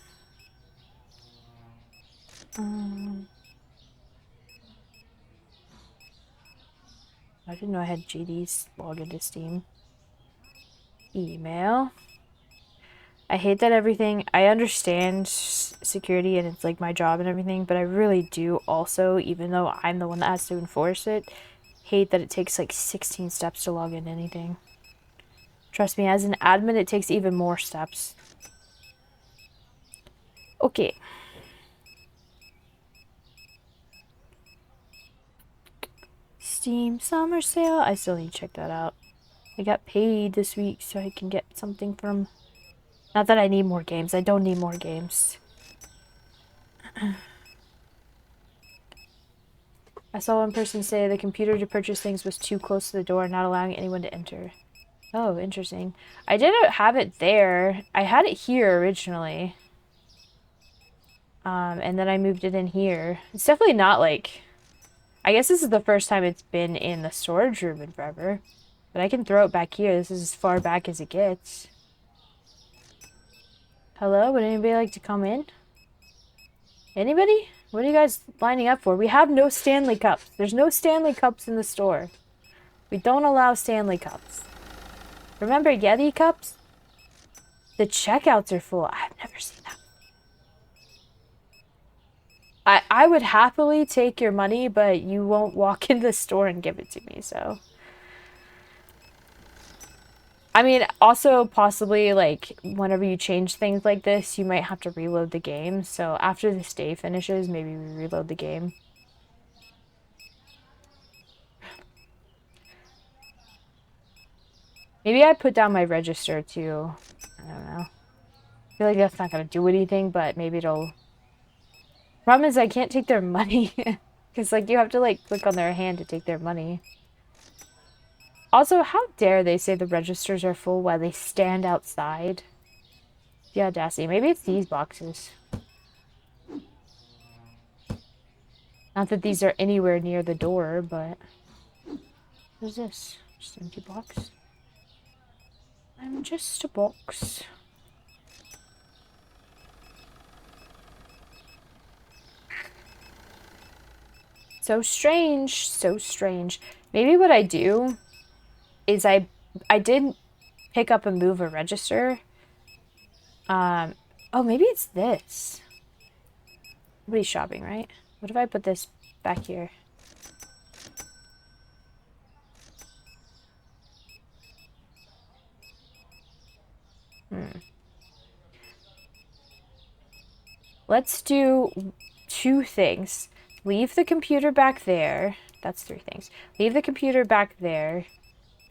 I didn't know I had GD's log into Steam. Email. I hate that everything... I understand security and it's like my job and everything, but I really do also, even though I'm the one that has to enforce it, hate that it takes like 16 steps to log into anything. Trust me, as an admin, it takes even more steps. Okay. Steam summer sale. I still need to check that out. I got paid this week so I can get something from... Not that I need more games. I don't need more games. I saw one person say the computer to purchase things was too close to the door, not allowing anyone to enter. Oh, interesting. I didn't have it there. I had it here originally. And then I moved it in here. It's definitely not like... I guess this is the first time it's been in the storage room in forever. But I can throw it back here. This is as far back as it gets. Hello? Would anybody like to come in? Anybody? What are you guys lining up for? We have no Stanley Cups. There's no Stanley Cups in the store. We don't allow Stanley Cups. Remember Yeti Cups? The checkouts are full. I've never seen that. I would happily take your money, but you won't walk in the store and give it to me, so... I mean, also possibly, like, whenever you change things like this, you might have to reload the game. So after this day finishes, maybe we reload the game. Maybe I put down my register, too. I don't know. I feel like that's not going to do anything, but maybe it'll... Problem is, I can't take their money. Because, like, you have to, like, click on their hand to take their money. Also, how dare they say the registers are full while they stand outside? The audacity. Maybe it's these boxes. Not that these are anywhere near the door, but... What is this? Just an empty box? I'm just a box. So strange. So strange. Maybe what I do... is I did pick up and move a register. Oh, maybe it's this. Nobody's shopping, right? What if I put this back here? Let's do 2 things. Leave the computer back there. That's 3 things. Leave the computer back there.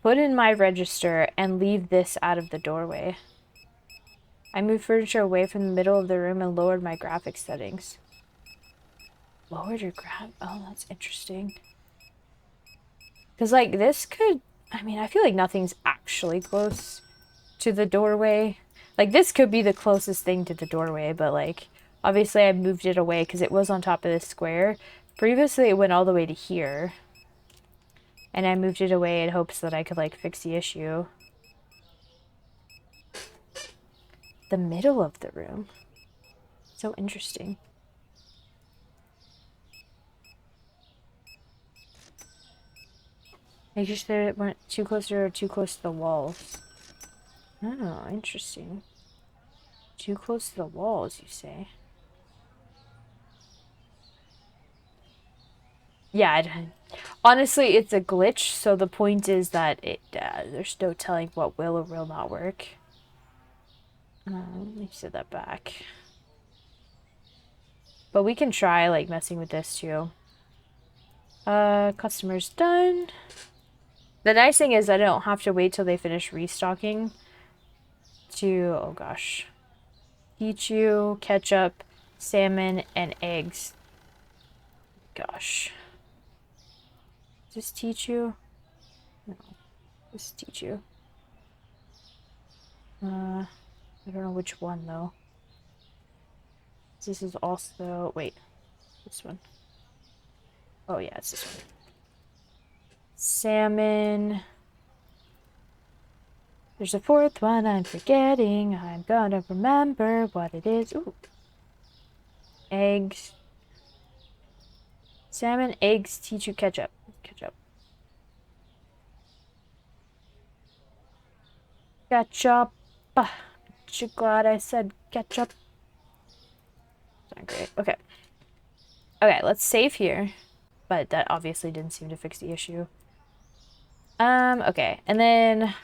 Put in my register and leave this out of the doorway. I moved furniture away from the middle of the room and lowered my graphics settings. Lowered your Oh, that's interesting. Because, like, this could... I mean, I feel like nothing's actually close to the doorway. Like, this could be the closest thing to the doorway, but, like, obviously I moved it away because it was on top of this square. Previously, it went all the way to here. And I moved it away in hopes that I could, like, fix the issue. The middle of the room. So interesting. Making sure it weren't too close or too close to the walls. Oh, interesting. Too close to the walls, you say? Yeah, honestly, it's a glitch, so the point is that there's no telling what will or will not work. Let me set that back. But we can try, like, messing with this, too. Customer's done. The nice thing is I don't have to wait till they finish restocking to, oh gosh, Pichu, ketchup, salmon, and eggs. Gosh. Does this teach you? No. This teach you. I don't know which one though. This is also, wait, this one. Oh yeah, it's this one. Salmon. There's a 4th one I'm forgetting. I'm gonna remember what it is. Ooh. Eggs. Salmon, eggs, teach you ketchup. Ketchup. Ketchup. Aren't you glad I said ketchup? Not great. Okay. Okay, let's save here. But that obviously didn't seem to fix the issue. Okay. And then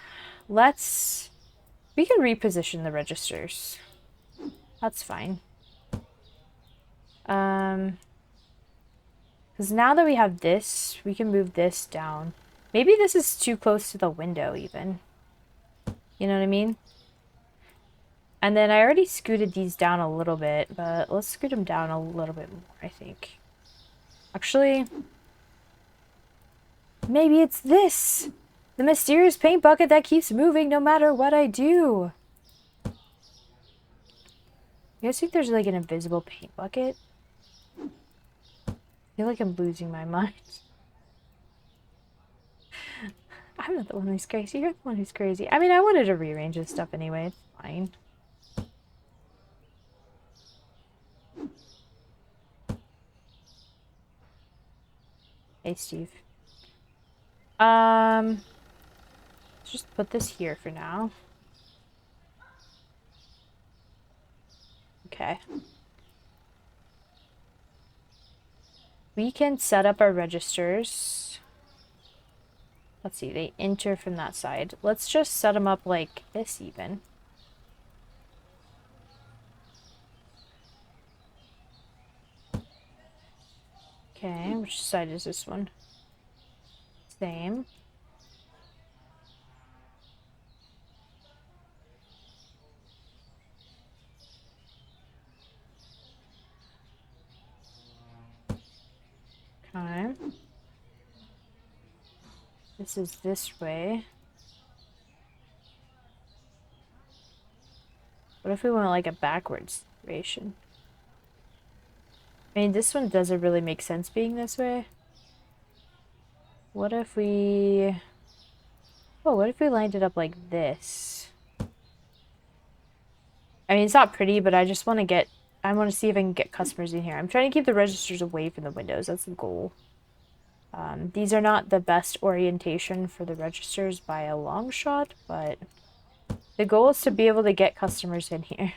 We can reposition the registers. That's fine. Because now that we have this, we can move this down. Maybe this is too close to the window even. You know what I mean? And then I already scooted these down a little bit, but let's scoot them down a little bit more, I think. Actually, maybe it's this! The mysterious paint bucket that keeps moving no matter what I do. You guys think there's like an invisible paint bucket? I feel like I'm losing my mind. I'm not the one who's crazy, you're the one who's crazy. I mean, I wanted to rearrange this stuff anyway, it's fine. Hey, Steve. Let's just put this here for now. Okay. We can set up our registers. Let's see, they enter from that side. Let's just set them up like this even. Okay, which side is this one? Same. Okay. This is this way. What if we want like a backwards ration? I mean, this one doesn't really make sense being this way. What if we... Oh, what if we lined it up like this? I mean, it's not pretty, but I just want to get... I want to see if I can get customers in here. I'm trying to keep the registers away from the windows. That's the goal. These are not the best orientation for the registers by a long shot, but the goal is to be able to get customers in here.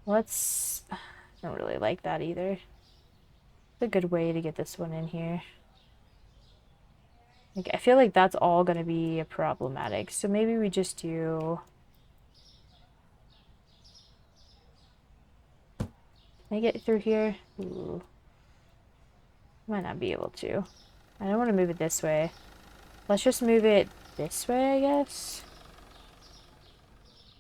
Let's... I don't really like that either. It's a good way to get this one in here. Like, I feel like that's all going to be problematic. So maybe we just do... Can I get through here? Ooh. Might not be able to. I don't want to move it this way. Let's just move it this way, I guess.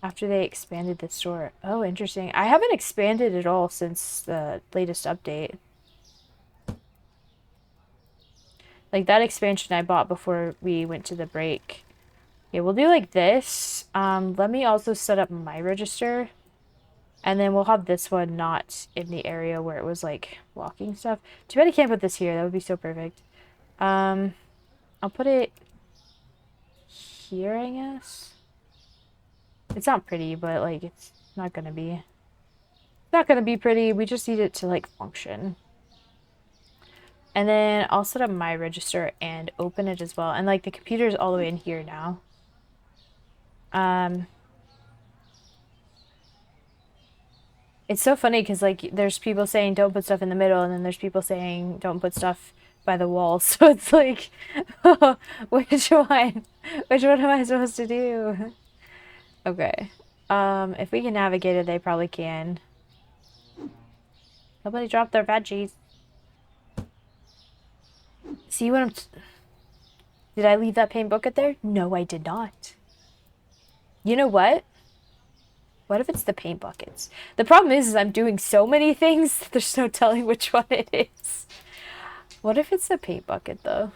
After they expanded the store. Oh, interesting. I haven't expanded at all since the latest update. Like, that expansion I bought before we went to the break. Okay, we'll do like this. Let me also set up my register. And then we'll have this one not in the area where it was, like, blocking stuff. Too bad I can't put this here. That would be so perfect. I'll put it here, I guess. It's not pretty, but, like, it's not gonna be... It's not gonna be pretty. We just need it to, like, function. And then I'll set up my register and open it as well. And, like, the computer's all the way in here now. It's so funny because, like, there's people saying don't put stuff in the middle, and then there's people saying don't put stuff by the wall. So it's like, which one? Which one am I supposed to do? Okay. If we can navigate it, they probably can. Nobody dropped their veggies. See what I'm... Did I leave that paint bucket there? No, I did not. You know what? What if it's the paint buckets? The problem is I'm doing so many things that there's no telling which one it is. What if it's the paint bucket, though?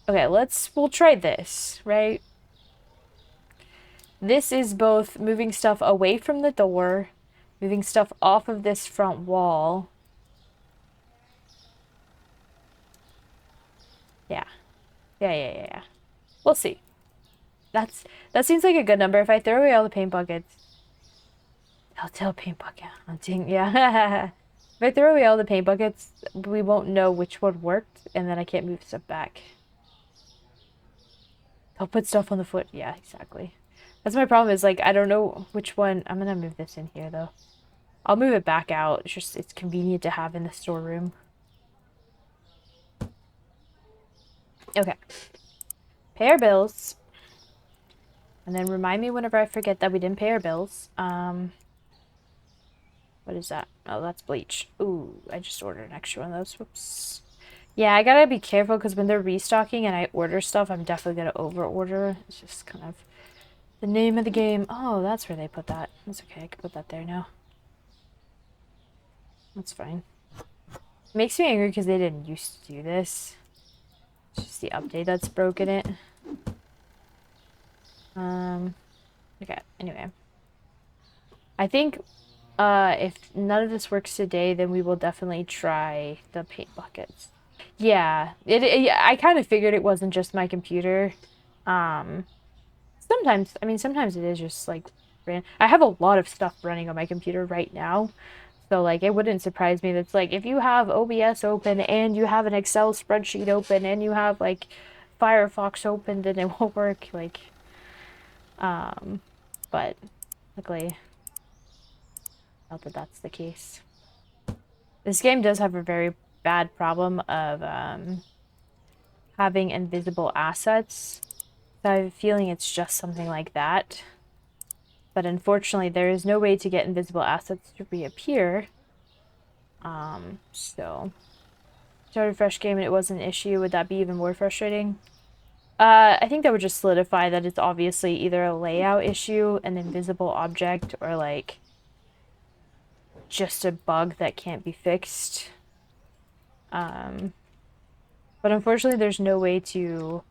Okay, we'll try this, right? This is both moving stuff away from the door, moving stuff off of this front wall. Yeah. Yeah. We'll see. That seems like a good number. If I throw away all the paint buckets... Telltale paint bucket hunting, yeah. If I throw away all the paint buckets, we won't know which one worked, and then I can't move stuff back. I'll put stuff on the foot. Yeah, exactly. That's my problem is, like, I don't know which one... I'm gonna move this in here, though. I'll move it back out. It's convenient to have in the storeroom. Okay. Pay our bills. And then remind me whenever I forget that we didn't pay our bills. What is that? Oh, that's bleach. Ooh, I just ordered an extra one of those. Whoops. Yeah, I gotta be careful because when they're restocking and I order stuff, I'm definitely gonna over order. It's just kind of the name of the game. Oh, that's where they put that. That's okay. I can put that there now. That's fine. It makes me angry because they didn't used to do this. It's just the update that's broken it. Okay, anyway. I think if none of this works today, then we will definitely try the paint buckets. Yeah, I kind of figured it wasn't just my computer. Um, sometimes, I mean, sometimes it is just like, I have a lot of stuff running on my computer right now. So like, it wouldn't surprise me that's like, if you have OBS open and you have an Excel spreadsheet open and you have like Firefox open, then it won't work. Like, but luckily, not that that's the case. This game does have a very bad problem of having invisible assets. So I have a feeling it's just something like that. But unfortunately, there is no way to get invisible assets to reappear. So start a fresh game and it was an issue. Would that be even more frustrating? I think that would just solidify that it's obviously either a layout issue, an invisible object, or like just a bug that can't be fixed. But unfortunately, there's no way to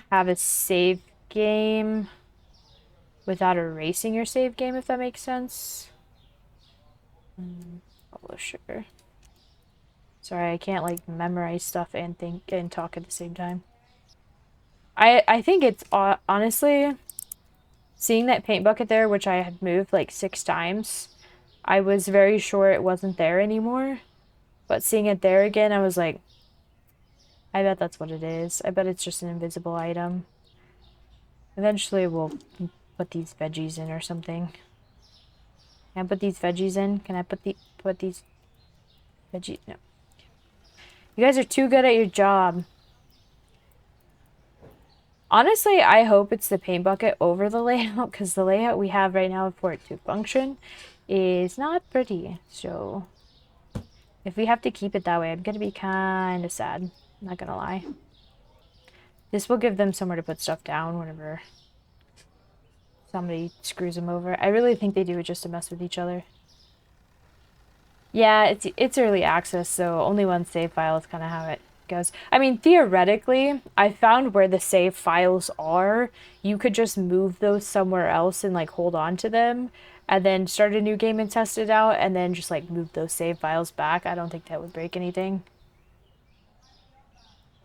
have a save game without erasing your save game, if that makes sense. Publisher. Sorry, I can't like memorize stuff and think and talk at the same time. I think it's honestly seeing that paint bucket there, which I had moved like 6 times. I was very sure it wasn't there anymore, but seeing it there again, I was like, I bet that's what it is. I bet it's just an invisible item. Eventually, we'll put these veggies in or something. Can I put these veggies in? Can I put these veggies? No. You guys are too good at your job. Honestly, I hope it's the paint bucket over the layout, because the layout we have right now for it to function is not pretty. So if we have to keep it that way, I'm gonna be kind of sad. I'm not gonna lie. This will give them somewhere to put stuff down whenever somebody screws them over. I really think they do it just to mess with each other. Yeah, it's early access, so only one save file is kind of how it goes. I mean, theoretically, I found where the save files are, you could just move those somewhere else and like hold on to them and then start a new game and test it out and then just like move those save files back. I don't think that would break anything.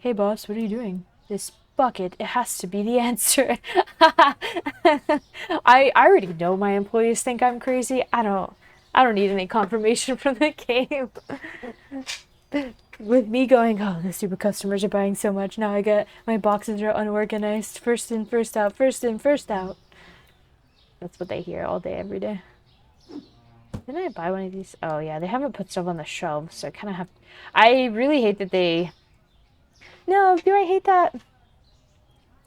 Hey boss, what are you doing? This bucket, it has to be the answer. I already know my employees think I'm crazy. I don't need any confirmation from the game. With me going, oh, the super customers are buying so much. Now I get my boxes are unorganized. First in, first out, first in, first out. That's what they hear all day, every day. Didn't I buy one of these? Oh, yeah, they haven't put stuff on the shelves, so I kind of have... I really hate that they... No, do I hate that?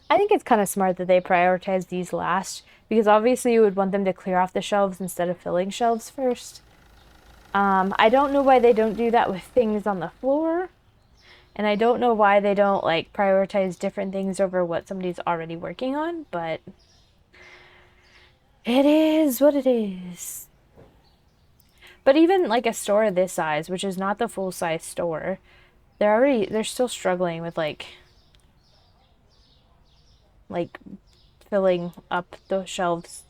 I think it's kind of smart that they prioritize these last, because obviously you would want them to clear off the shelves instead of filling shelves first. I don't know why they don't do that with things on the floor, and I don't know why they don't like prioritize different things over what somebody's already working on, but it is what it is. But even like a store this size, which is not the full size store, they're still struggling with like filling up those shelves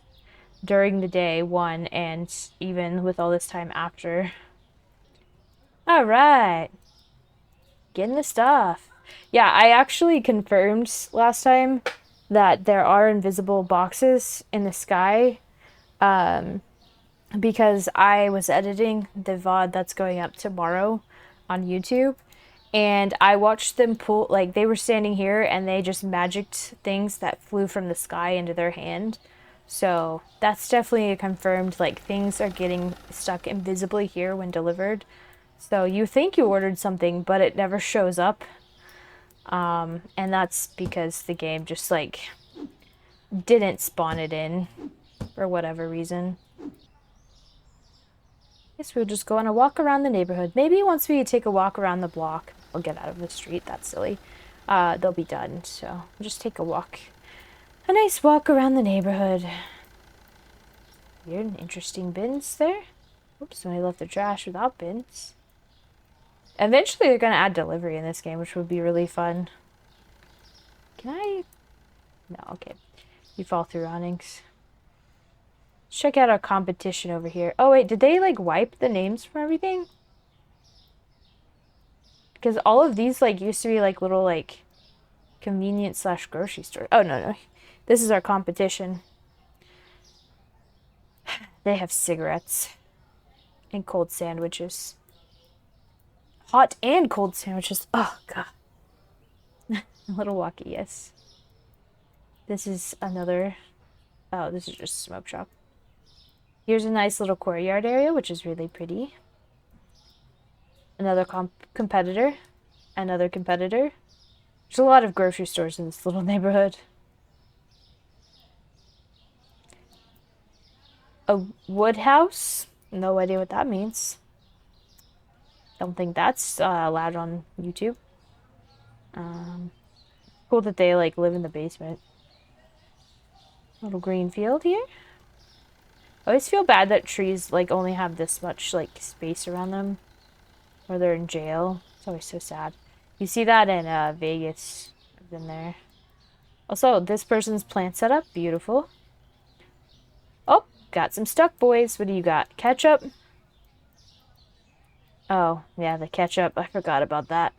during the day, one, and even with all this time after. All right. Getting the stuff. Yeah, I actually confirmed last time that there are invisible boxes in the sky, because I was editing the VOD that's going up tomorrow on YouTube, and I watched them pull, like, they were standing here and they just magicked things that flew from the sky into their hand. So that's definitely a confirmed, like, things are getting stuck invisibly here when delivered. So you think you ordered something, but it never shows up. And that's because the game just like didn't spawn it in for whatever reason. Guess we'll just go on a walk around the neighborhood. Maybe once we take a walk around the block, we'll get out of the street. That's silly. They'll be done. So we'll just take a walk. A nice walk around the neighborhood. Weird and interesting bins there. Oops, somebody left their trash without bins. Eventually they're going to add delivery in this game, which would be really fun. Can I? No, okay. You fall through awnings. Check out our competition over here. Oh wait, did they like wipe the names from everything? Because all of these like used to be like little like convenience / grocery store. Oh no. This is our competition. They have cigarettes and cold sandwiches. Hot and cold sandwiches. Oh god. A little walkie, yes. This is another. Oh, this is just a smoke shop. Here's a nice little courtyard area, which is really pretty. Another competitor. Another competitor. There's a lot of grocery stores in this little neighborhood. A wood house? No idea what that means. Don't think that's allowed on YouTube. Cool that they like live in the basement. Little green field here. I always feel bad that trees like only have this much like space around them, or they're in jail. It's always so sad. You see that in Vegas. I've been there. Also, this person's plant setup, beautiful. Oh, got some stuck, boys. What do you got? Ketchup? Oh, yeah, the ketchup. I forgot about that.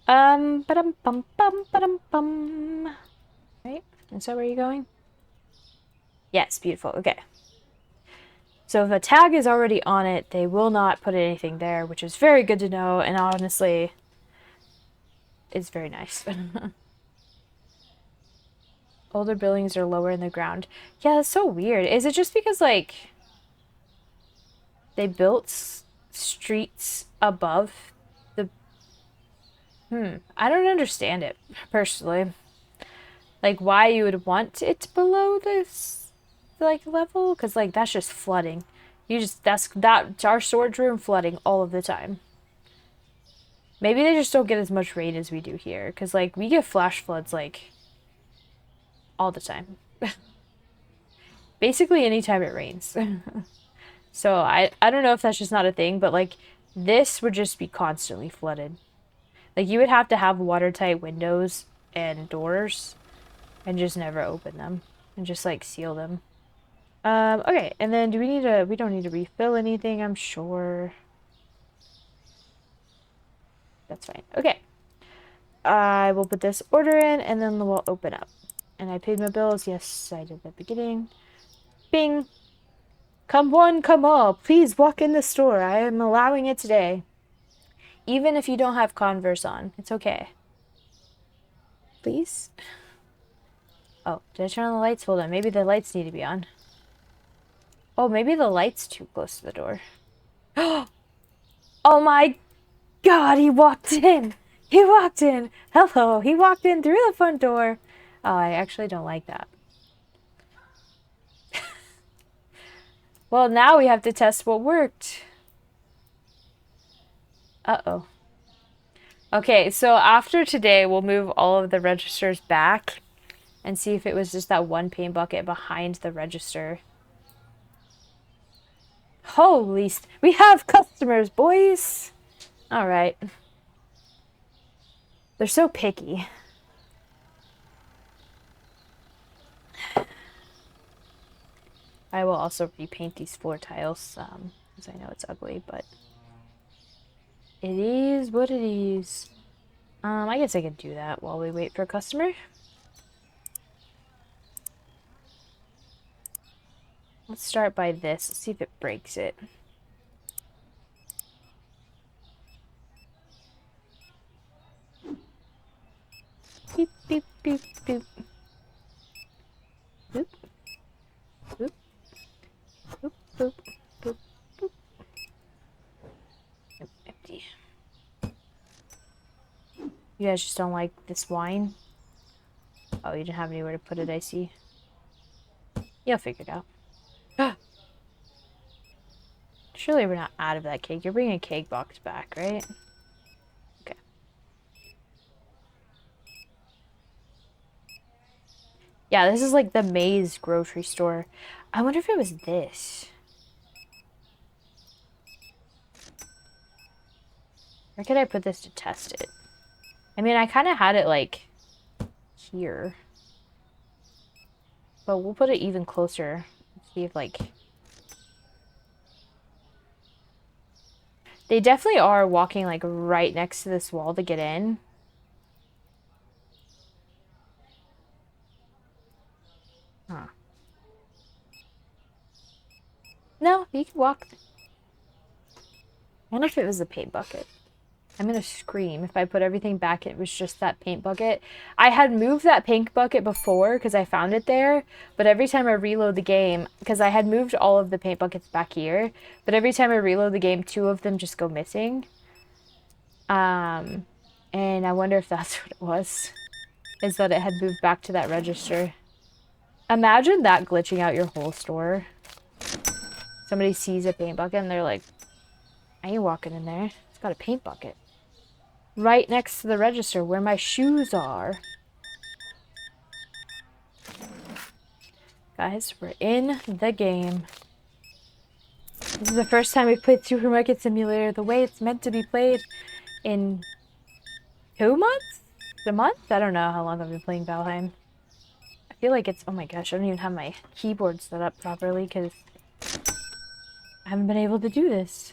Ba-dum bum bum ba-dum bum. Right? Is that where you're going? Yes, beautiful. Okay. So if a tag is already on it, they will not put anything there, which is very good to know, and honestly, it's very nice. Older buildings are lower in the ground. Yeah, that's so weird. Is it just because, like, they built streets above the... I don't understand it, personally. Like, why you would want it below this like level, because like that's just flooding. That's our storage room flooding all of the time. Maybe they just don't get as much rain as we do here, because like we get flash floods like all the time. Basically anytime it rains. So I don't know if that's just not a thing, but like this would just be constantly flooded. Like you would have to have watertight windows and doors and just never open them and just like seal them. Okay, and then we don't need to refill anything, I'm sure. That's fine. Okay. I will put this order in and then we'll open up. And I paid my bills. Yes, I did at the beginning. Bing. Come one, come all. Please walk in the store. I am allowing it today. Even if you don't have Converse on. It's okay. Please? Oh, did I turn on the lights? Hold on. Maybe the lights need to be on. Oh, maybe the light's too close to the door. Oh my god, he walked in! He walked in! Hello, he walked in through the front door. Oh, I actually don't like that. Well, now we have to test what worked. Uh-oh. Okay, so after today, we'll move all of the registers back and see if it was just that one paint bucket behind the register. Holy, we have customers, boys! Alright. They're so picky. I will also repaint these floor tiles, because I know it's ugly, but it is what it is. I guess I could do that while we wait for a customer. Let's start by this. Let's see if it breaks it. Beep, beep, beep, beep. Boop. Boop. Boop, boop, boop, boop. Empty. You guys just don't like this wine? Oh, you didn't have anywhere to put it, I see. You'll figure it out. Surely we're not out of that cake. You're bringing a cake box back, right? Okay. Yeah, this is like the Maze grocery store. I wonder if it was this. Where could I put this to test it? I mean, I kind of had it like here. But we'll put it even closer. See if like... They definitely are walking like right next to this wall to get in. Huh. No, you can walk. I wonder if it was the paint bucket. I'm gonna scream if I put everything back. It was just that paint bucket. I had moved that paint bucket before because I found it there, but every time I reload the game, because I had moved all of the paint buckets back here, but every time I reload the game, 2 of them just go missing. And I wonder if that's what it was, is that it had moved back to that register. Imagine that glitching out your whole store. Somebody sees a paint bucket and they're like, I ain't walking in there. It's got a paint bucket. Right next to the register where my shoes are. Guys, we're in the game. This is the first time we've played Supermarket Simulator the way it's meant to be played in 2 months? A month? I don't know how long I've been playing Valheim. I feel like it's... Oh my gosh, I don't even have my keyboard set up properly because I haven't been able to do this.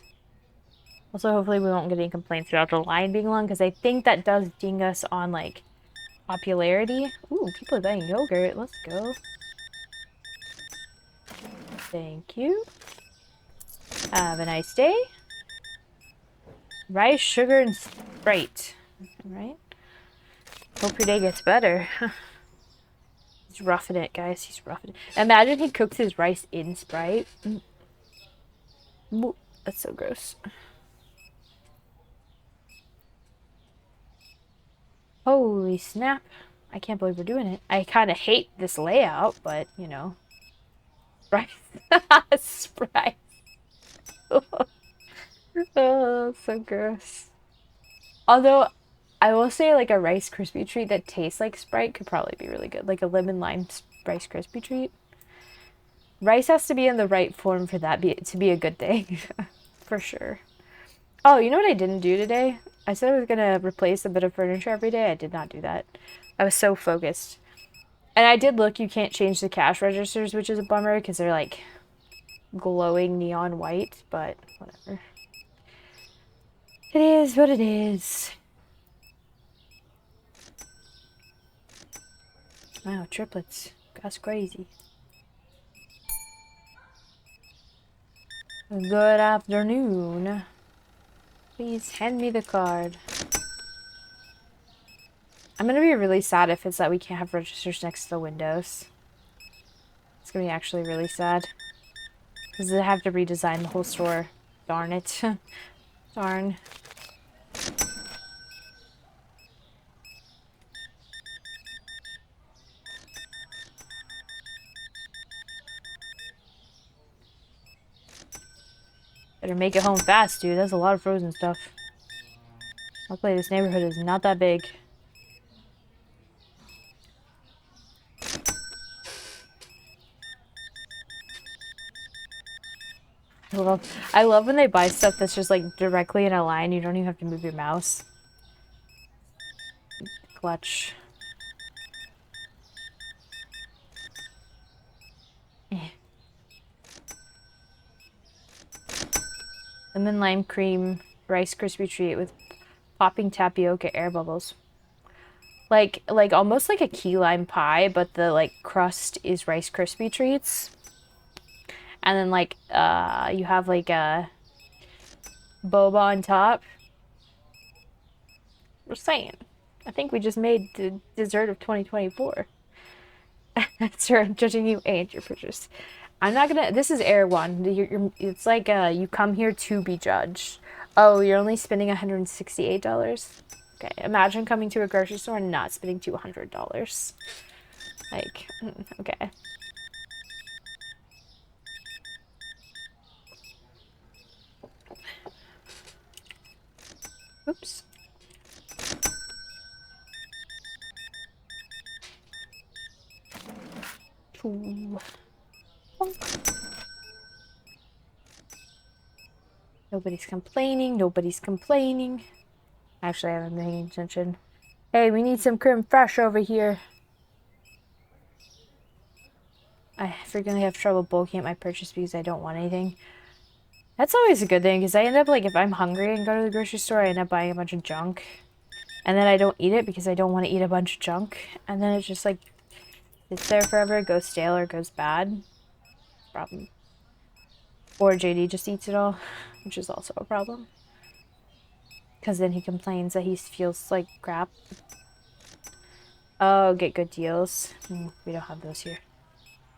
Also, hopefully we won't get any complaints about the line being long, because I think that does ding us on, like, popularity. Ooh, people are buying yogurt. Let's go. Thank you. Have a nice day. Rice, sugar, and Sprite. Alright. Hope your day gets better. He's roughing it, guys. He's roughing it. Imagine he cooks his rice in Sprite. That's so gross. Holy snap. I can't believe we're doing it. I kind of hate this layout, but, you know. Sprite. Sprite. Oh, so gross. Although, I will say, like, a Rice Krispie treat that tastes like Sprite could probably be really good. Like a lemon lime Rice Krispie treat. Rice has to be in the right form for that to be a good thing. For sure. Oh, you know what I didn't do today? I said I was going to replace a bit of furniture every day. I did not do that. I was so focused. And I did look, you can't change the cash registers, which is a bummer because they're like glowing neon white, but whatever. It is what it is. Wow, triplets. That's crazy. Good afternoon. Please hand me the card. I'm gonna be really sad if it's that we can't have registers next to the windows. It's gonna be actually really sad. Because they have to redesign the whole store. Darn it. Darn. Better make it home fast, dude. That's a lot of frozen stuff. Luckily, this neighborhood is not that big. I love when they buy stuff that's just like directly in a line. You don't even have to move your mouse. Clutch. Lemon lime cream Rice Krispie treat with popping tapioca air bubbles. Like almost like a key lime pie, but the like crust is Rice Krispie treats. And then like you have like a boba on top. We're saying. I think we just made the dessert of 2024. Sir, I'm judging you and your purchase. I'm not gonna. This is Air One. It's like you come here to be judged. Oh, you're only spending $168. Okay, imagine coming to a grocery store and not spending $200. Like, okay. Oops. Ooh. Nobody's complaining. Nobody's complaining. Actually, I haven't been paying attention. Hey, we need some creme fraiche over here. I frequently have trouble bulking up my purchase because I don't want anything. That's always a good thing, because I end up, like, if I'm hungry and go to the grocery store, I end up buying a bunch of junk. And then I don't eat it because I don't want to eat a bunch of junk. And then it's just, like, sits there forever, goes stale or goes bad. Problem. Or JD just eats it all, which is also a problem. Because then he complains that he feels like crap. Oh, get good deals. We don't have those here.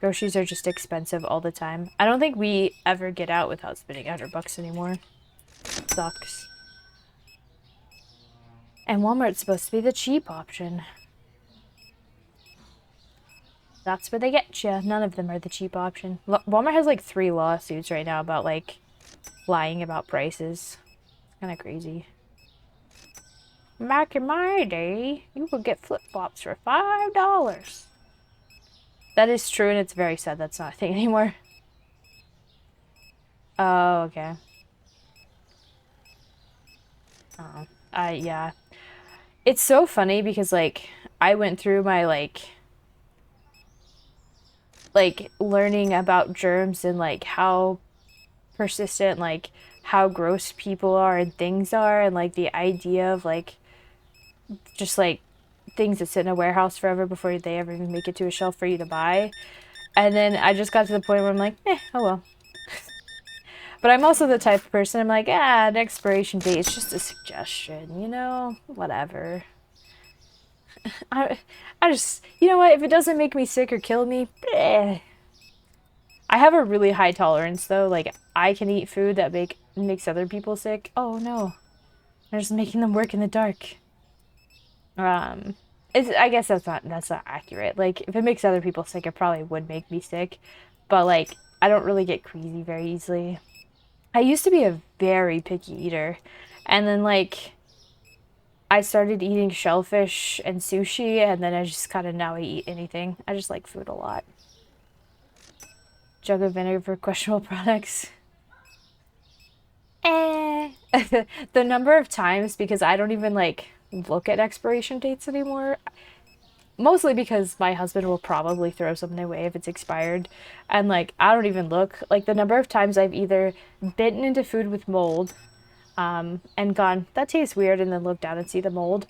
Groceries are just expensive all the time. I don't think we ever get out without spending $100 anymore. Sucks. And Walmart's supposed to be the cheap option. That's where they get you. None of them are the cheap option. Walmart has like 3 lawsuits right now about like lying about prices. It's kind of crazy. Back in my day, you could get flip-flops for $5. That is true, and it's very sad that's not a thing anymore. Oh, okay. Oh, yeah. It's so funny because, like, I went through my, like, learning about germs and, like, how persistent, like, how gross people are and things are, and, like, the idea of, like, just, like, things that sit in a warehouse forever before they ever even make it to a shelf for you to buy. And then I just got to the point where I'm like, oh well. But I'm also the type of person, I'm like, an expiration date, it's just a suggestion, you know? Whatever. I just, you know what, if it doesn't make me sick or kill me, I have a really high tolerance, though. Like, I can eat food that makes other people sick. Oh, no. I'm just making them work in the dark. I guess that's not accurate. Like, if it makes other people sick, it probably would make me sick. But, like, I don't really get queasy very easily. I used to be a very picky eater. And then, like, I started eating shellfish and sushi, and then I just kind of now I eat anything. I just like food a lot. Jug of vinegar for questionable products. The number of times, because I don't even, like, look at expiration dates anymore. Mostly because my husband will probably throw something away if it's expired. And, like, I don't even look. Like, the number of times I've either bitten into food with mold, and gone, that tastes weird, and then look down and see the mold.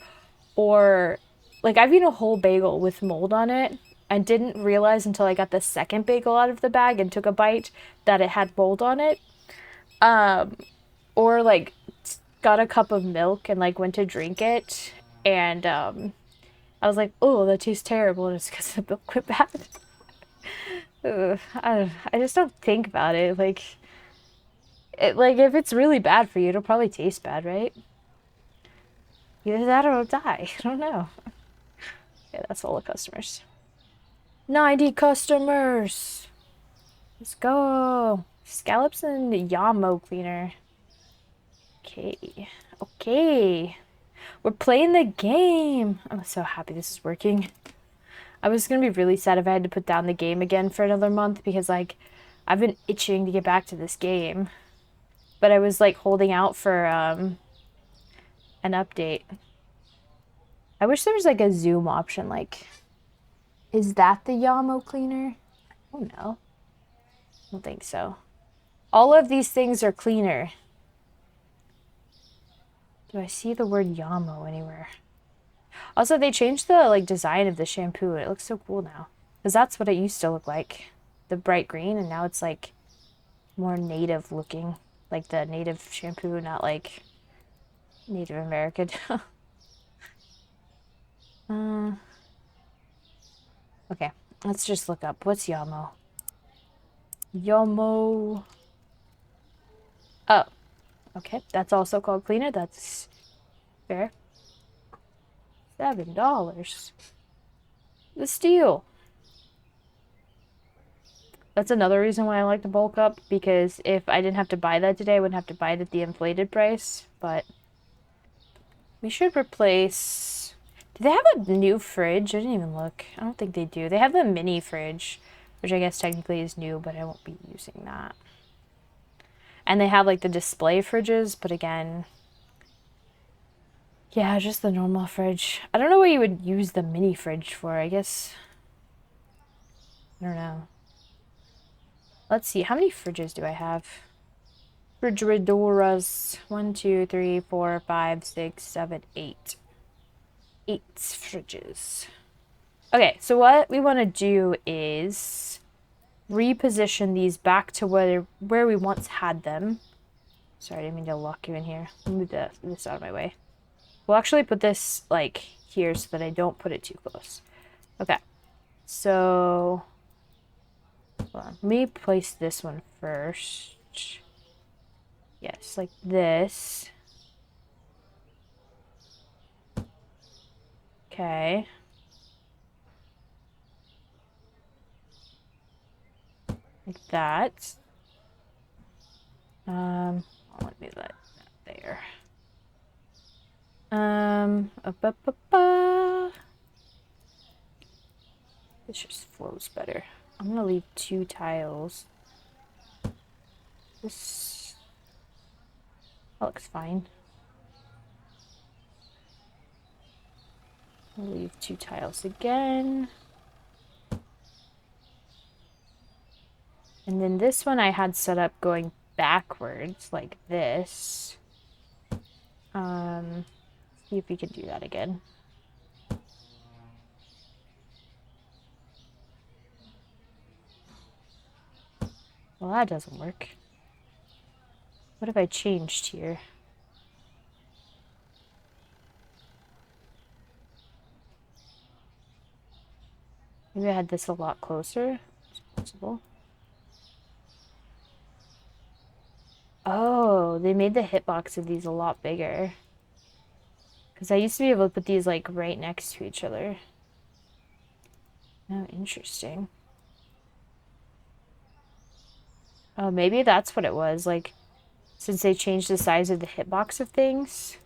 Or, like, I've eaten a whole bagel with mold on it and didn't realize until I got the second bagel out of the bag and took a bite that it had mold on it. Or, like, got a cup of milk and, like, went to drink it, and I was like, oh, that tastes terrible, and it's because the milk went bad. I just don't think about it. Like, if it's really bad for you, it'll probably taste bad, right? Either that or it'll die. I don't know. Yeah, that's all the customers. 90 customers! Let's go! Scallops and Yamo cleaner. Okay. Okay. We're playing the game! I'm so happy this is working. I was gonna be really sad if I had to put down the game again for another month because, like, I've been itching to get back to this game. But I was, like, holding out for, an update. I wish there was, like, a zoom option, like... Is that the Yamo cleaner? I don't know. I don't think so. All of these things are cleaner. Do I see the word Yamo anywhere? Also, they changed the, like, design of the shampoo. It looks so cool now. Because that's what it used to look like. The bright green, and now it's, like, more native looking. Like the native shampoo, not, like, Native American. Okay, let's just look up. What's Yamo? Yomo. Oh, okay. That's also called cleaner. That's fair. $7. The steal. That's another reason why I like to bulk up, because if I didn't have to buy that today, I wouldn't have to buy it at the inflated price. But we should replace... Do they have a new fridge? I didn't even look. I don't think they do. They have the mini fridge, which I guess technically is new, but I won't be using that. And they have like the display fridges, but again... Yeah, just the normal fridge. I don't know what you would use the mini fridge for, I guess. I don't know. Let's see, how many fridges do I have? Refrigeradoras. 1, 2, 3, 4, 5, 6, 7, 8. 8 fridges. Okay, so what we want to do is reposition these back to where we once had them. Sorry, I didn't mean to lock you in here. Move this out of my way. We'll actually put this like here so that I don't put it too close. Okay, so hold on. Let me place this one first. Yes, like this. Okay. Like that. Let me let that there. This just flows better. I'm gonna leave 2 tiles. This looks fine. I'll leave 2 tiles again. And then this one I had set up going backwards like this. See if we can do that again. Well, that doesn't work. What have I changed here? Maybe I had this a lot closer. It's possible. Oh, they made the hitbox of these a lot bigger. Because I used to be able to put these like right next to each other. Oh, interesting. Oh, maybe that's what it was. Like, since they changed the size of the hitbox of things.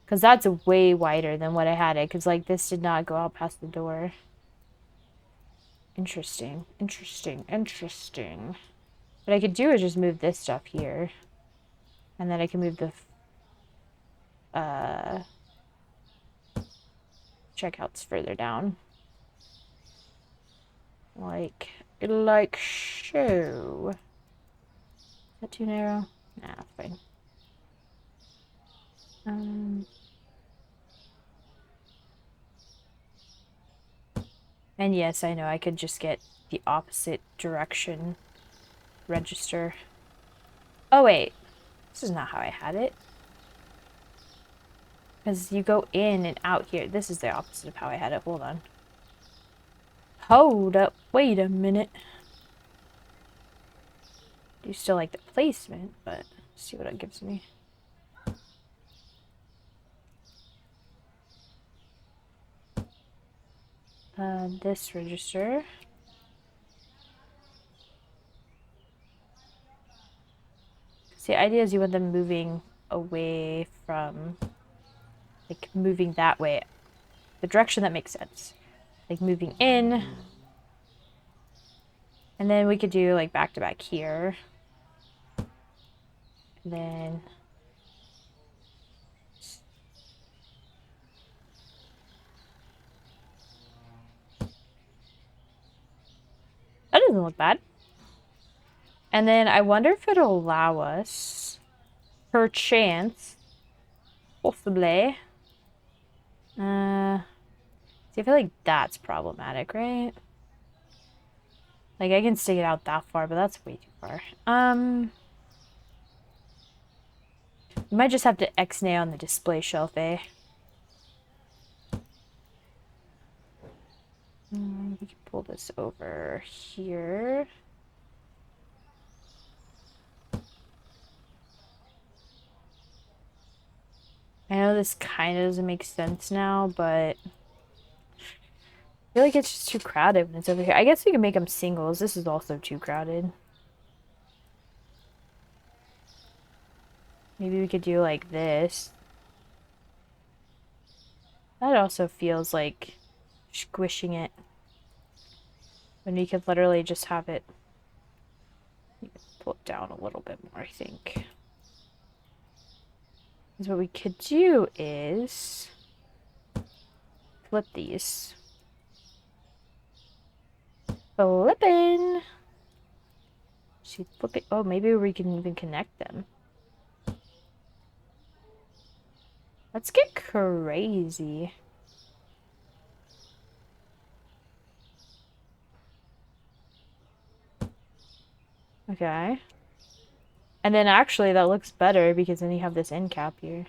Because that's way wider than what I had it. Because, like, this did not go out past the door. Interesting. Interesting. Interesting. What I could do is just move this stuff here. And then I can move the... checkouts further down. Like so. Is that too narrow? Nah, fine. And yes, I know I could just get the opposite direction register. Oh wait, this is not how I had it. Because you go in and out here. This is the opposite of how I had it. Hold on. Hold up. Wait a minute. I do still like the placement, but let's see what it gives me. This register. See, the idea is you want them moving away from, like, moving that way. The direction that makes sense. Like, moving in. And then we could do, like, back to back here. And then... that doesn't look bad. And then I wonder if it'll allow us, per chance, possibly. See, I feel like that's problematic, right? Like, I can stick it out that far, but that's way too far. You might just have to X-nay on the display shelf, eh? We can pull this over here. I know know this kind of doesn't make sense now, but I feel like it's just too crowded when it's over here. I guess we can make them singles. This is also too crowded. Maybe we could do like this. That also feels like squishing it. When we could literally just have it pull it down a little bit more, I think. Because what we could do is flip these. Flipping! See, flip it. Oh, maybe we can even connect them. Let's get crazy. Okay. And then actually that looks better because then you have this end cap here.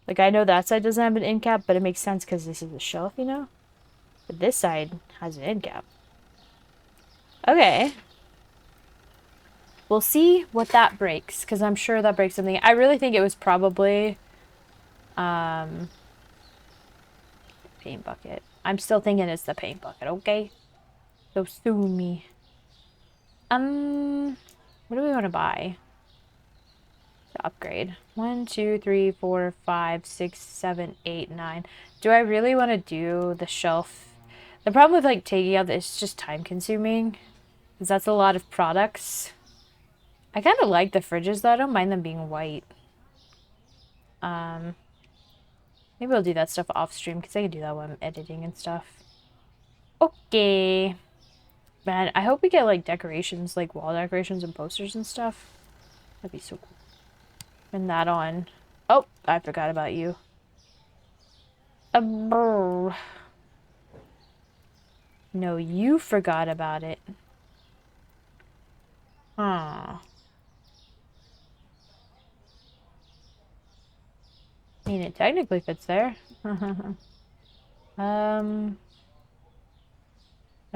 Like, I know that side doesn't have an end cap, but it makes sense because this is a shelf, you know? But this side has an end cap. Okay. We'll see what that breaks, because I'm sure that breaks something. I really think it was probably paint bucket. I'm still thinking it's the paint bucket, okay? So sue me. What do we want to buy? To upgrade. 1, 2, 3, 4, 5, 6, 7, 8, 9. Do I really want to do the shelf? The problem with like taking out this, it's just time consuming. Because that's a lot of products. I kind of like the fridges though. I don't mind them being white. Maybe I'll do that stuff off stream because I can do that when I'm editing and stuff. Okay. Man, I hope we get like decorations, like wall decorations and posters and stuff. That'd be so cool. Turn that on. Oh, I forgot about you. No, you forgot about it. Huh. I mean, it technically fits there. I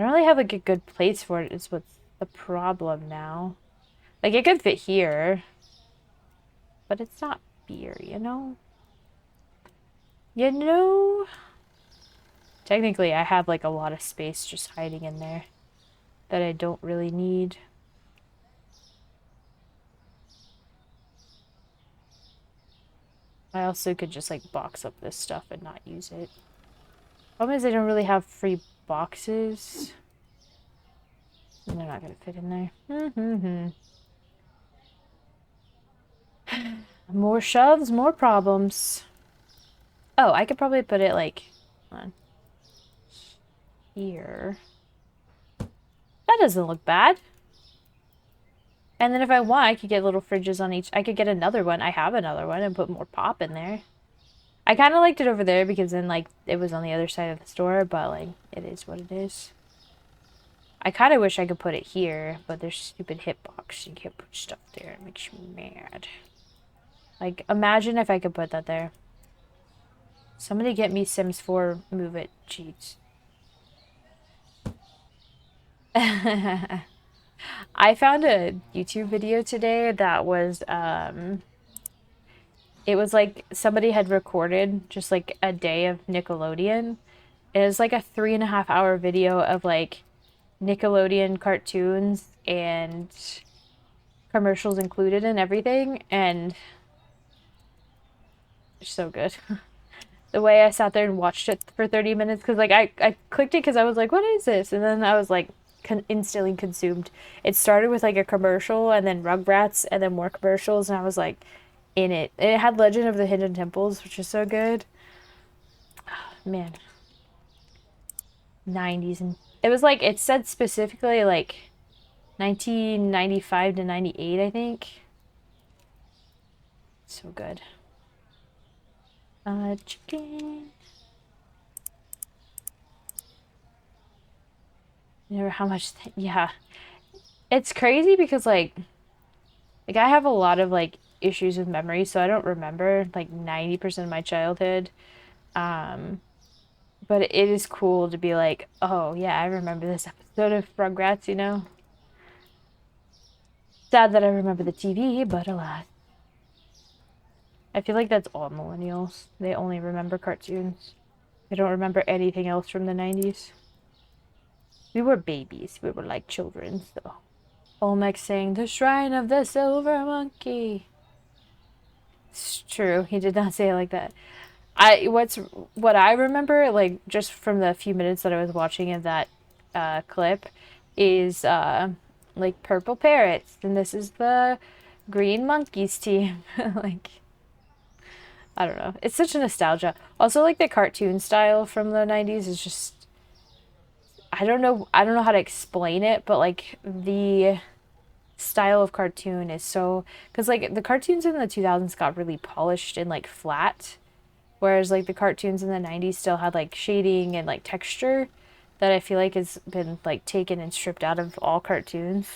don't really have like a good place for it is what's the problem now. Like, it could fit here. But it's not beer, you know? You know? Technically, I have like a lot of space just hiding in there that I don't really need. I also could just like box up this stuff and not use it. Problem is I don't really have free boxes. And they're not gonna fit in there. More shoves, more problems. Oh, I could probably put it like on here. That doesn't look bad. And then if I want, I could get little fridges on each. I could get another one. I have another one and put more pop in there. I kind of liked it over there because then like it was on the other side of the store, but like it is what it is. I kind of wish I could put it here, but there's stupid hitbox. You can't put stuff there. It makes me mad. Like, imagine if I could put that there. Somebody get me Sims 4 Move It cheats. I found a YouTube video today that was, it was like somebody had recorded just like a day of Nickelodeon. It was like a 3.5-hour video of like Nickelodeon cartoons and commercials included and everything, and it's so good. The way I sat there and watched it for 30 minutes, because like I clicked it because I was like, what is this? And then I was like instantly consumed. It started with like a commercial and then Rugrats and then more commercials, and I was like in it. And it had Legend of the Hidden Temples, which is so good. Oh, man. 90s, and it was like, it said specifically like 1995 to 98, I think. So good. Chicken. Never how much, yeah. It's crazy because like I have a lot of like issues with memory, so I don't remember like 90% of my childhood. But it is cool to be like, oh yeah, I remember this episode of Rugrats, you know? Sad that I remember the TV, but alas. I feel like that's all millennials. They only remember cartoons. They don't remember anything else from the 90s. We were babies. We were like children, so. Olmec saying, "The Shrine of the Silver Monkey." It's true. He did not say it like that. What I remember, like just from the few minutes that I was watching of that clip, is like purple parrots, and this is the green monkeys team. Like I don't know. It's such a nostalgia. Also, like the cartoon style from the 90s is just I don't know. I don't know how to explain it, but like the style of cartoon is so because like the cartoons in the 2000s got really polished and like flat, whereas like the cartoons in the 90s still had like shading and like texture that I feel like has been like taken and stripped out of all cartoons,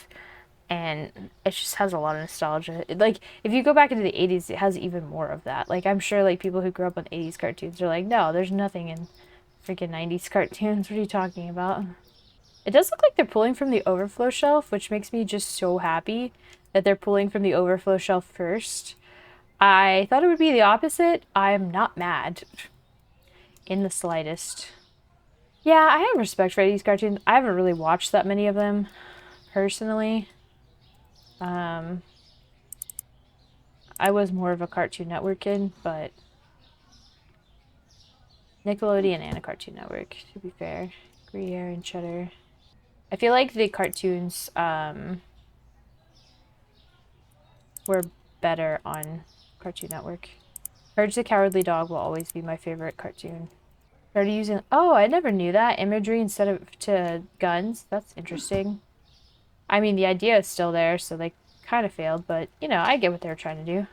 and it just has a lot of nostalgia. Like if you go back into the 80s, it has even more of that. Like I'm sure like people who grew up on 80s cartoons are like, no, there's nothing in freaking 90s cartoons. What are you talking about? It does look like they're pulling from the overflow shelf, which makes me just so happy that they're pulling from the overflow shelf first. I thought it would be the opposite. I'm not mad in the slightest. Yeah, I have respect for 80s cartoons. I haven't really watched that many of them personally. I was more of a Cartoon Network kid, but Nickelodeon and a Cartoon Network, to be fair. Gruyere and Cheddar. I feel like the cartoons were better on Cartoon Network. Courage the Cowardly Dog will always be my favorite cartoon. Started using... Oh, I never knew that. Imagery instead of to guns. That's interesting. I mean, the idea is still there, so they kind of failed, but, you know, I get what they're trying to do.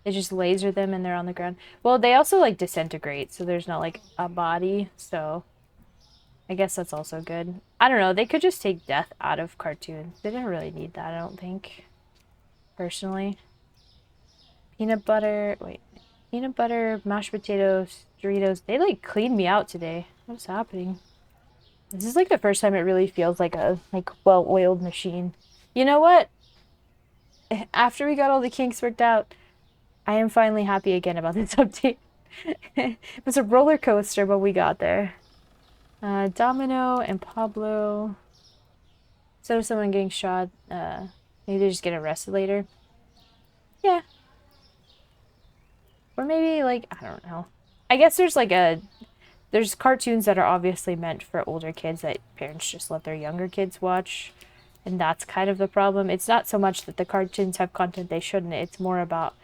They just laser them and they're on the ground. Well, they also, like, disintegrate, so there's not, like, a body, so... I guess that's also good. I don't know, they could just take death out of cartoons. They didn't really need that, I don't think. Personally. Peanut butter... Wait. Peanut butter, mashed potatoes, Doritos. They, like, cleaned me out today. What's happening? This is, like, the first time it really feels like a, like, well-oiled machine. You know what? After we got all the kinks worked out, I am finally happy again about this update. It was a roller coaster, but we got there. Domino and Pablo. Instead of someone getting shot, maybe they just get arrested later. Yeah. Or maybe, like, I don't know. I guess there's, like, there's cartoons that are obviously meant for older kids that parents just let their younger kids watch. And that's kind of the problem. It's not so much that the cartoons have content they shouldn't. It's more about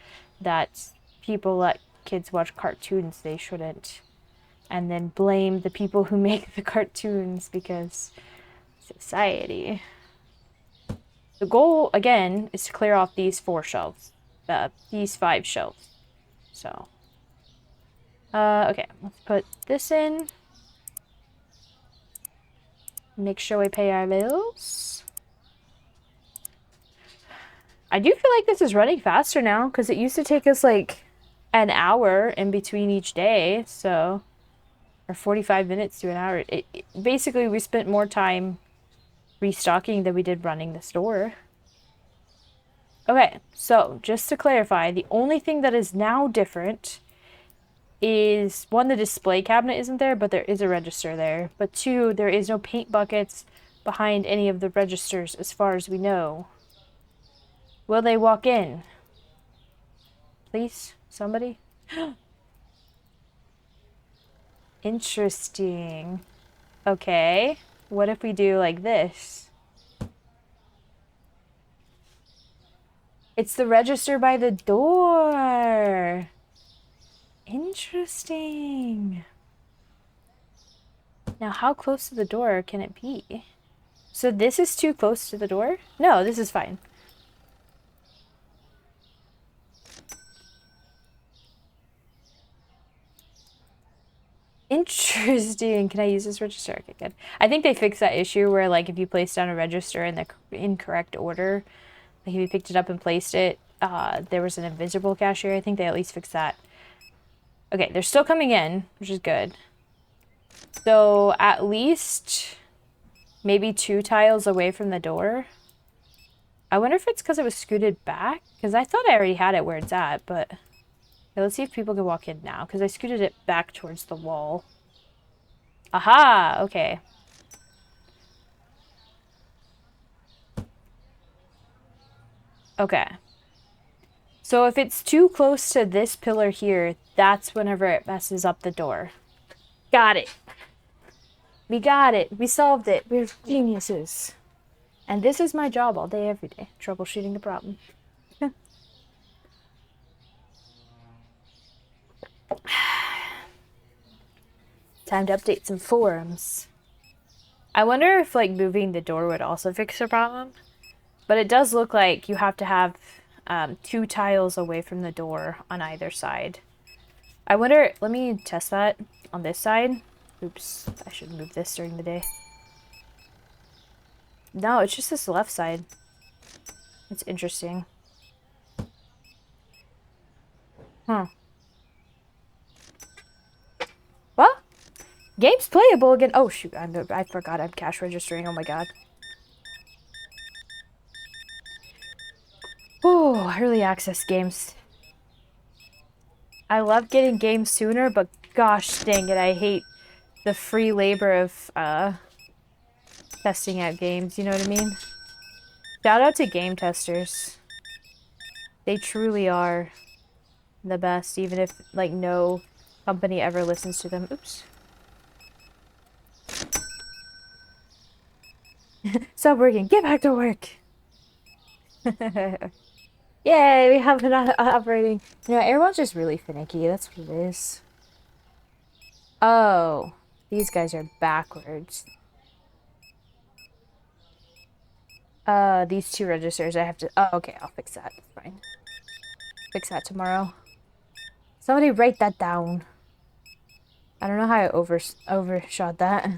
that people let kids watch cartoons they shouldn't. And then blame the people who make the cartoons because society. The goal, again, is to clear off these 4 shelves. These 5 shelves. So. Okay, let's put this in. Make sure we pay our bills. I do feel like this is running faster now, because it used to take us, like, an hour in between each day, so... Or 45 minutes to an hour. Basically, we spent more time restocking than we did running the store. Okay, so, just to clarify, the only thing that is now different is, 1, the display cabinet isn't there, but there is a register there. But 2, there is no paint buckets behind any of the registers, as far as we know. Will they walk in? Please? Somebody? Interesting. Okay. What if we do like this? It's the register by the door. Interesting. Now, how close to the door can it be? So this is too close to the door? No, this is fine. Interesting. Can I use this register? Okay, good. I think they fixed that issue where, like, if you place down a register in the incorrect order, like if you picked it up and placed it, there was an invisible cashier. I think they at least fixed that. Okay, they're still coming in, which is good. So, at least maybe 2 tiles away from the door. I wonder if it's because it was scooted back? Because I thought I already had it where it's at, but... Okay, let's see if people can walk in now, because I scooted it back towards the wall. Aha! Okay. Okay. So if it's too close to this pillar here, that's whenever it messes up the door. Got it. We got it. We solved it. We're geniuses. And this is my job all day, every day. Troubleshooting the problem. Time to update some forums. I wonder if, like, moving the door would also fix the problem. But it does look like you have to have 2 tiles away from the door on either side. I wonder, let me test that on this side. Oops, I should move this during the day. No, it's just this left side. It's interesting. Huh. Well, game's playable again. Oh, shoot, I forgot I'm cash registering. Oh my god. Oh, early access games. I love getting games sooner, but gosh dang it, I hate the free labor of testing out games, you know what I mean? Shout out to game testers. They truly are the best, even if, like, no company ever listens to them. Oops. Stop working. Get back to work. Yay, we have an operating. You know, everyone's just really finicky. That's what it is. Oh, these guys are backwards. These 2 registers I have to... Oh, okay, I'll fix that. That's fine. Fix that tomorrow. Somebody write that down. I don't know how I overshot that.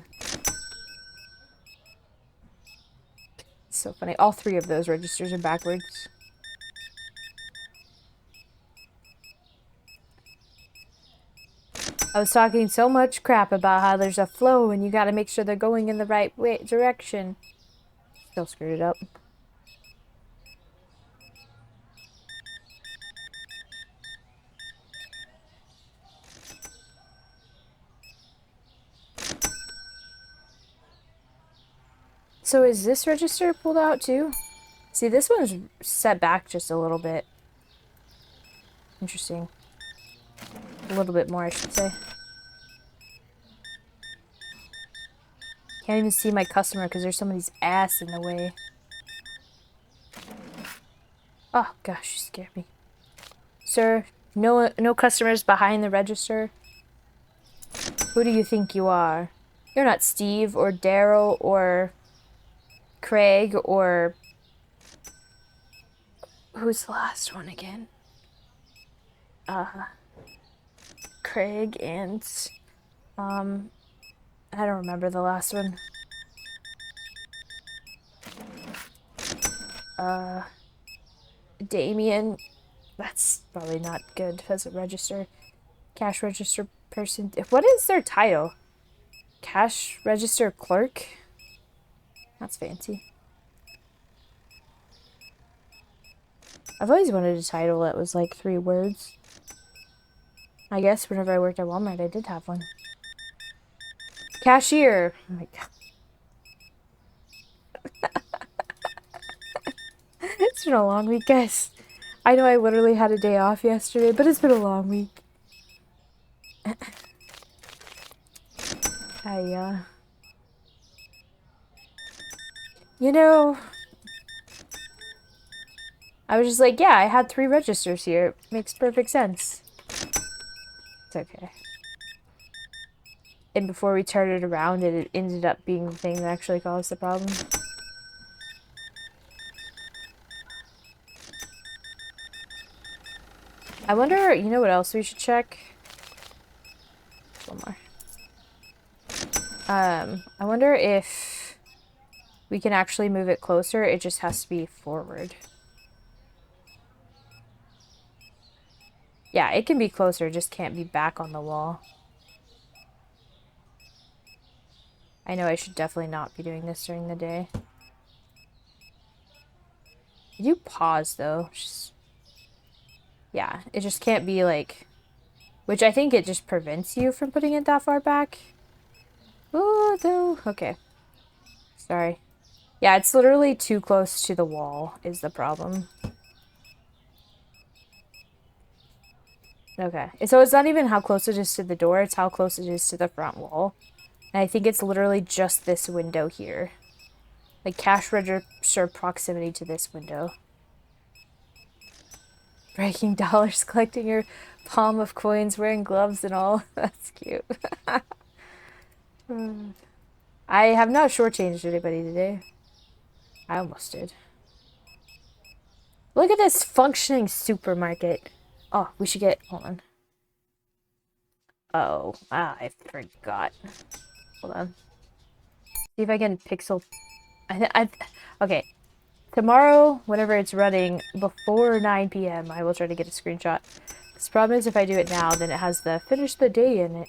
It's so funny. All 3 of those registers are backwards. I was talking so much crap about how there's a flow and you gotta make sure they're going in the right direction. Still screwed it up. So is this register pulled out too? See, this one's set back just a little bit. Interesting. A little bit more, I should say. Can't even see my customer because there's somebody's ass in the way. Oh gosh, you scared me. Sir, no customers behind the register. Who do you think you are? You're not Steve or Daryl or Craig or... Who's the last one again? Craig and... I don't remember the last one. Damien. That's probably not good as a register. Cash register person. What is their title? Cash register clerk? That's fancy. I've always wanted a title that was like 3 words. I guess whenever I worked at Walmart, I did have one. Cashier. Oh my god. It's been a long week, guys. I know I literally had a day off yesterday, but it's been a long week. You know, I was just like, yeah, I had 3 registers here. It makes perfect sense. It's okay. And before we turned it around, it ended up being the thing that actually caused the problem. I wonder, you know what else we should check? One more. I wonder if we can actually move it closer. It just has to be forward. Yeah, it can be closer, it just can't be back on the wall. I know I should definitely not be doing this during the day. I do pause though. Yeah, it just can't be like which I think it just prevents you from putting it that far back. Oh, though. Okay. Sorry. Yeah, it's literally too close to the wall is the problem. Okay. So it's not even how close it is to the door, it's how close it is to the front wall. And I think it's literally just this window here. Like cash register proximity to this window. Breaking dollars, collecting your palm of coins, wearing gloves and all. That's cute. I have not shortchanged anybody today. I almost did. Look at this functioning supermarket. Oh, we should get... Hold on. Oh, I forgot. Hold on. See if I can pixel... Okay. Tomorrow, whenever it's running, before 9 p.m., I will try to get a screenshot. The problem is if I do it now, then it has the finish the day in it.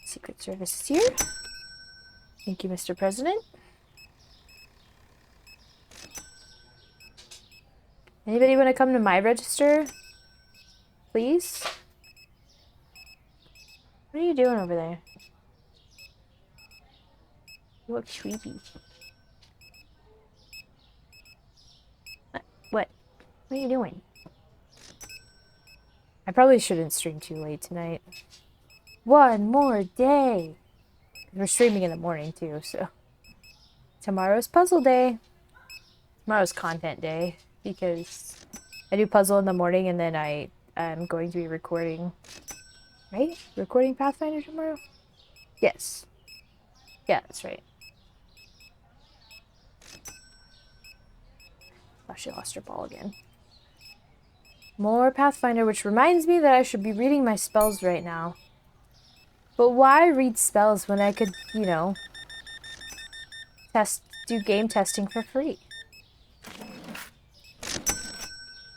Secret Service is here. Thank you, Mr. President. Anybody want to come to my register? Please? What are you doing over there? You look creepy. What? What are you doing? I probably shouldn't stream too late tonight. One more day! We're streaming in the morning too, so... Tomorrow's puzzle day. Tomorrow's content day, because I do puzzle in the morning and then I'm going to be recording... Right? Recording Pathfinder tomorrow? Yes. Yeah, that's right. Oh, she lost her ball again. More Pathfinder, which reminds me that I should be reading my spells right now. But why read spells when I could, you know, do game testing for free?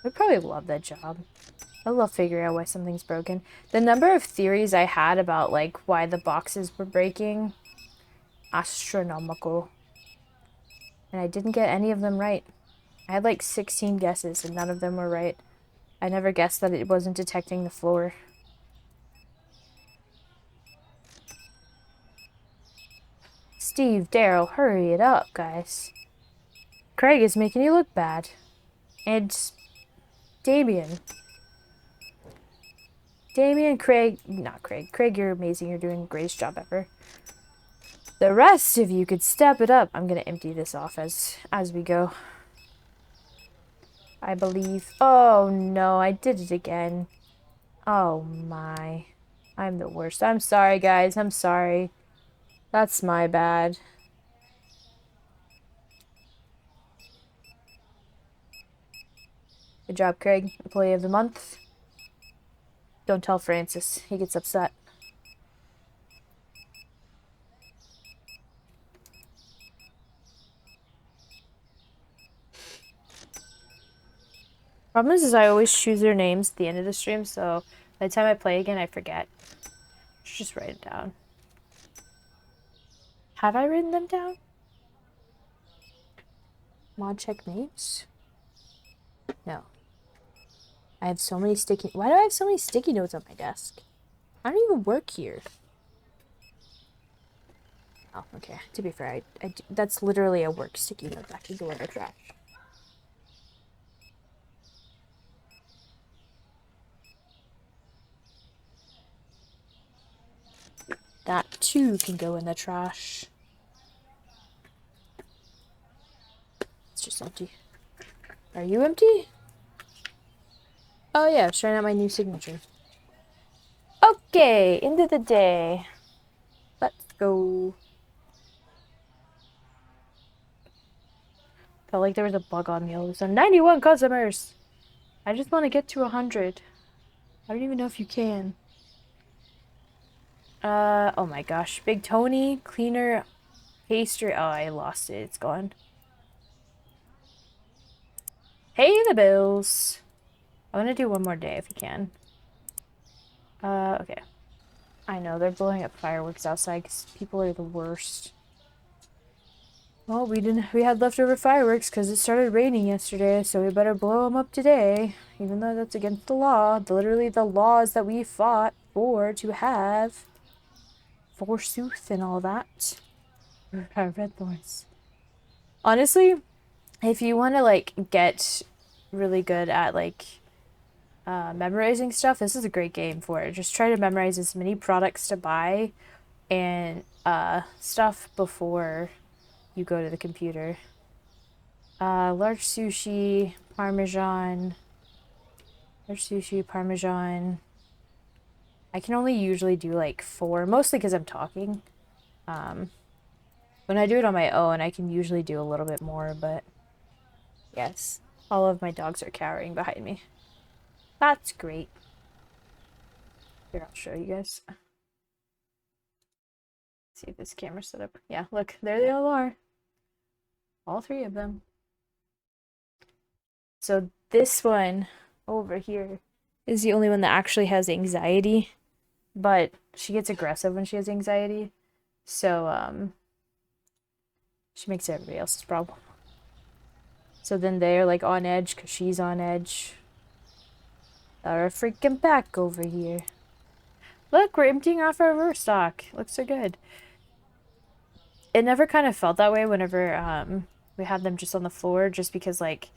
I'd probably love that job. I love figuring out why something's broken. The number of theories I had about, like, why the boxes were breaking, astronomical. And I didn't get any of them right. I had, like, 16 guesses, and none of them were right. I never guessed that it wasn't detecting the floor. Steve, Daryl, hurry it up, guys. Craig is making you look bad. And Damien, Craig, not Craig. Craig, you're amazing. You're doing the greatest job ever. The rest of you could step it up. I'm gonna empty this off as we go. I believe. Oh no, I did it again. Oh my. I'm the worst. I'm sorry, guys. I'm sorry. That's my bad. Good job, Craig. Employee of the month. Don't tell Francis. He gets upset. Problem is I always choose their names at the end of the stream, so by the time I play again, I forget. Just write it down. Have I written them down? Mod check names? No. I have so many sticky... Why do I have so many sticky notes on my desk? I don't even work here. Oh, okay. To be fair, that's literally a work sticky note that can go in the trash. That too can go in the trash. It's just empty. Are you empty? Oh yeah, trying out my new signature. Okay, end of the day. Let's go. Felt like there was a bug on me all of a sudden. 91 customers! I just want to get to 100. I don't even know if you can. Oh my gosh. Big Tony, cleaner, pastry. Oh, I lost it. It's gone. Pay the bills. I'm gonna do one more day if you can. Okay. I know, they're blowing up fireworks outside because people are the worst. Well, we had leftover fireworks because it started raining yesterday, so we better blow them up today, even though that's against the law. Literally the laws that we fought for to have, forsooth and all that. Red thorns. Honestly, if you want to like get really good at like memorizing stuff, this is a great game for it. Just try to memorize as many products to buy and stuff before you go to the computer. Large sushi, parmesan, large sushi, parmesan. I can only usually do like 4, mostly because I'm talking. Um, when I do it on my own, I can usually do a little bit more, but yes, all of my dogs are cowering behind me. That's great. Here, I'll show you guys. See if this camera's set up. Yeah, look, there they all are. All 3 of them. So this one over here is the only one that actually has anxiety, but she gets aggressive when she has anxiety. So she makes it everybody else's problem. So then they're like on edge because she's on edge. Our freaking pack over here. Look, we're emptying off our overstock. Looks so good. It never kind of felt that way whenever we had them just on the floor, just because like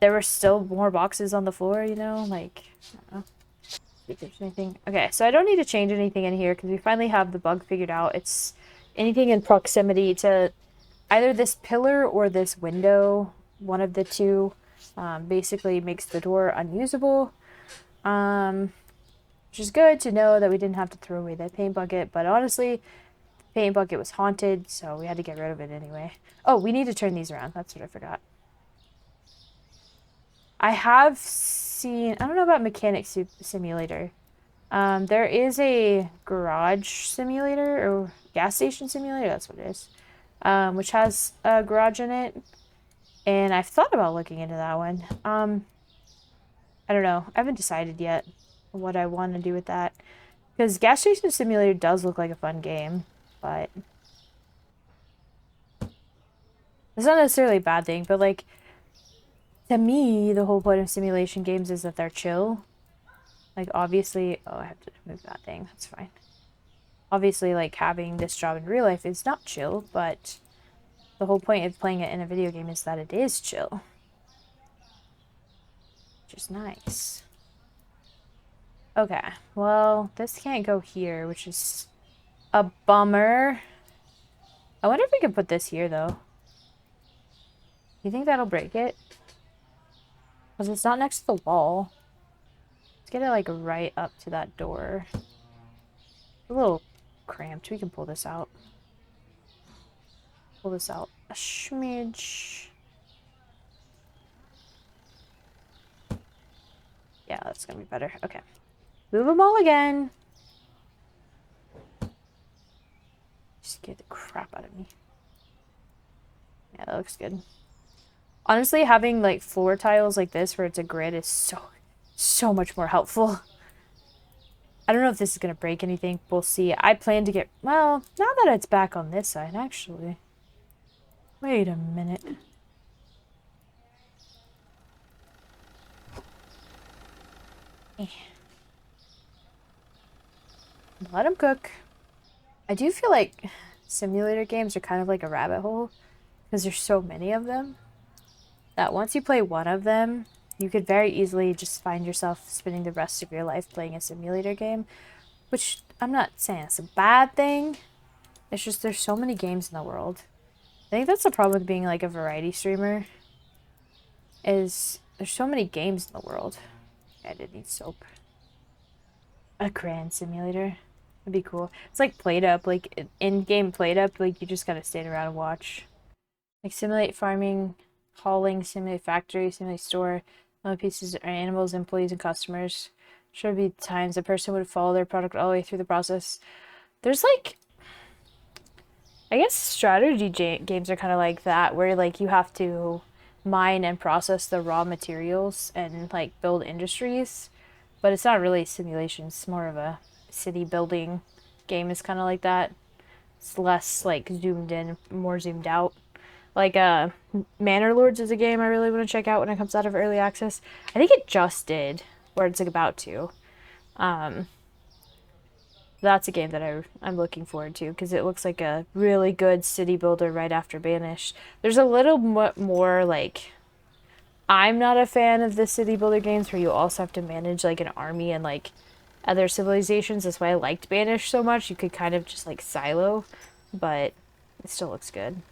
there were still more boxes on the floor, you know, like I don't know if there's anything. Okay, so I don't need to change anything in here because we finally have the bug figured out. It's anything in proximity to either this pillar or this window, one of the two, basically makes the door unusable. Which is good to know that we didn't have to throw away that paint bucket, but honestly, the paint bucket was haunted, so we had to get rid of it anyway. Oh, we need to turn these around. That's what I forgot. I have seen, I don't know about Mechanic Simulator. There is a garage simulator or gas station simulator, that's what it is, which has a garage in it. And I've thought about looking into that one. I don't know. I haven't decided yet what I want to do with that. Because Gas Station Simulator does look like a fun game, but it's not necessarily a bad thing, but like, to me, the whole point of simulation games is that they're chill. Like, obviously, oh, I have to move that thing. That's fine. Obviously, like, having this job in real life is not chill, but the whole point of playing it in a video game is that it is chill. Which is nice. Okay, well, this can't go here, which is a bummer. I wonder if we could put this here, though. You think that'll break it? Because it's not next to the wall. Let's get it, like, right up to that door. A little cramped. We can pull this out. Pull this out a smidge. Yeah, that's gonna be better. Okay. Move them all again. Scared the crap out of me. Yeah, that looks good. Honestly, having like floor tiles like this where it's a grid is so much more helpful. I don't know if this is gonna break anything. We'll see. I plan to get, well, now that it's back on this side, actually. Wait a minute. Let them cook. I do feel like simulator games are kind of like a rabbit hole because there's so many of them that once you play one of them, you could very easily just find yourself spending the rest of your life playing a simulator game, which I'm not saying it's a bad thing. It's just there's so many games in the world. I think that's the problem with being like a variety streamer is there's so many games in the world. I did need soap. A grand simulator. That'd be cool. It's like Played Up, like in-game Played Up, like you just gotta stand around and watch. Like simulate farming, hauling, simulate factory, simulate store, pieces are animals, employees, and customers. Sure be times a person would follow their product all the way through the process. There's like, I guess strategy games are kind of like that, where like you have to mine and process the raw materials and like build industries, but it's not really simulation. It's more of a city building game. Is kind of like that. It's less like zoomed in, more zoomed out. Like Manor Lords is a game I really want to check out when it comes out of early access. I think it just did, or it's like about to. That's a game that I'm looking forward to because it looks like a really good city builder right after Banished. There's a little more like, I'm not a fan of the city builder games where you also have to manage like an army and like other civilizations. That's why I liked Banished so much. You could kind of just like silo, but it still looks good.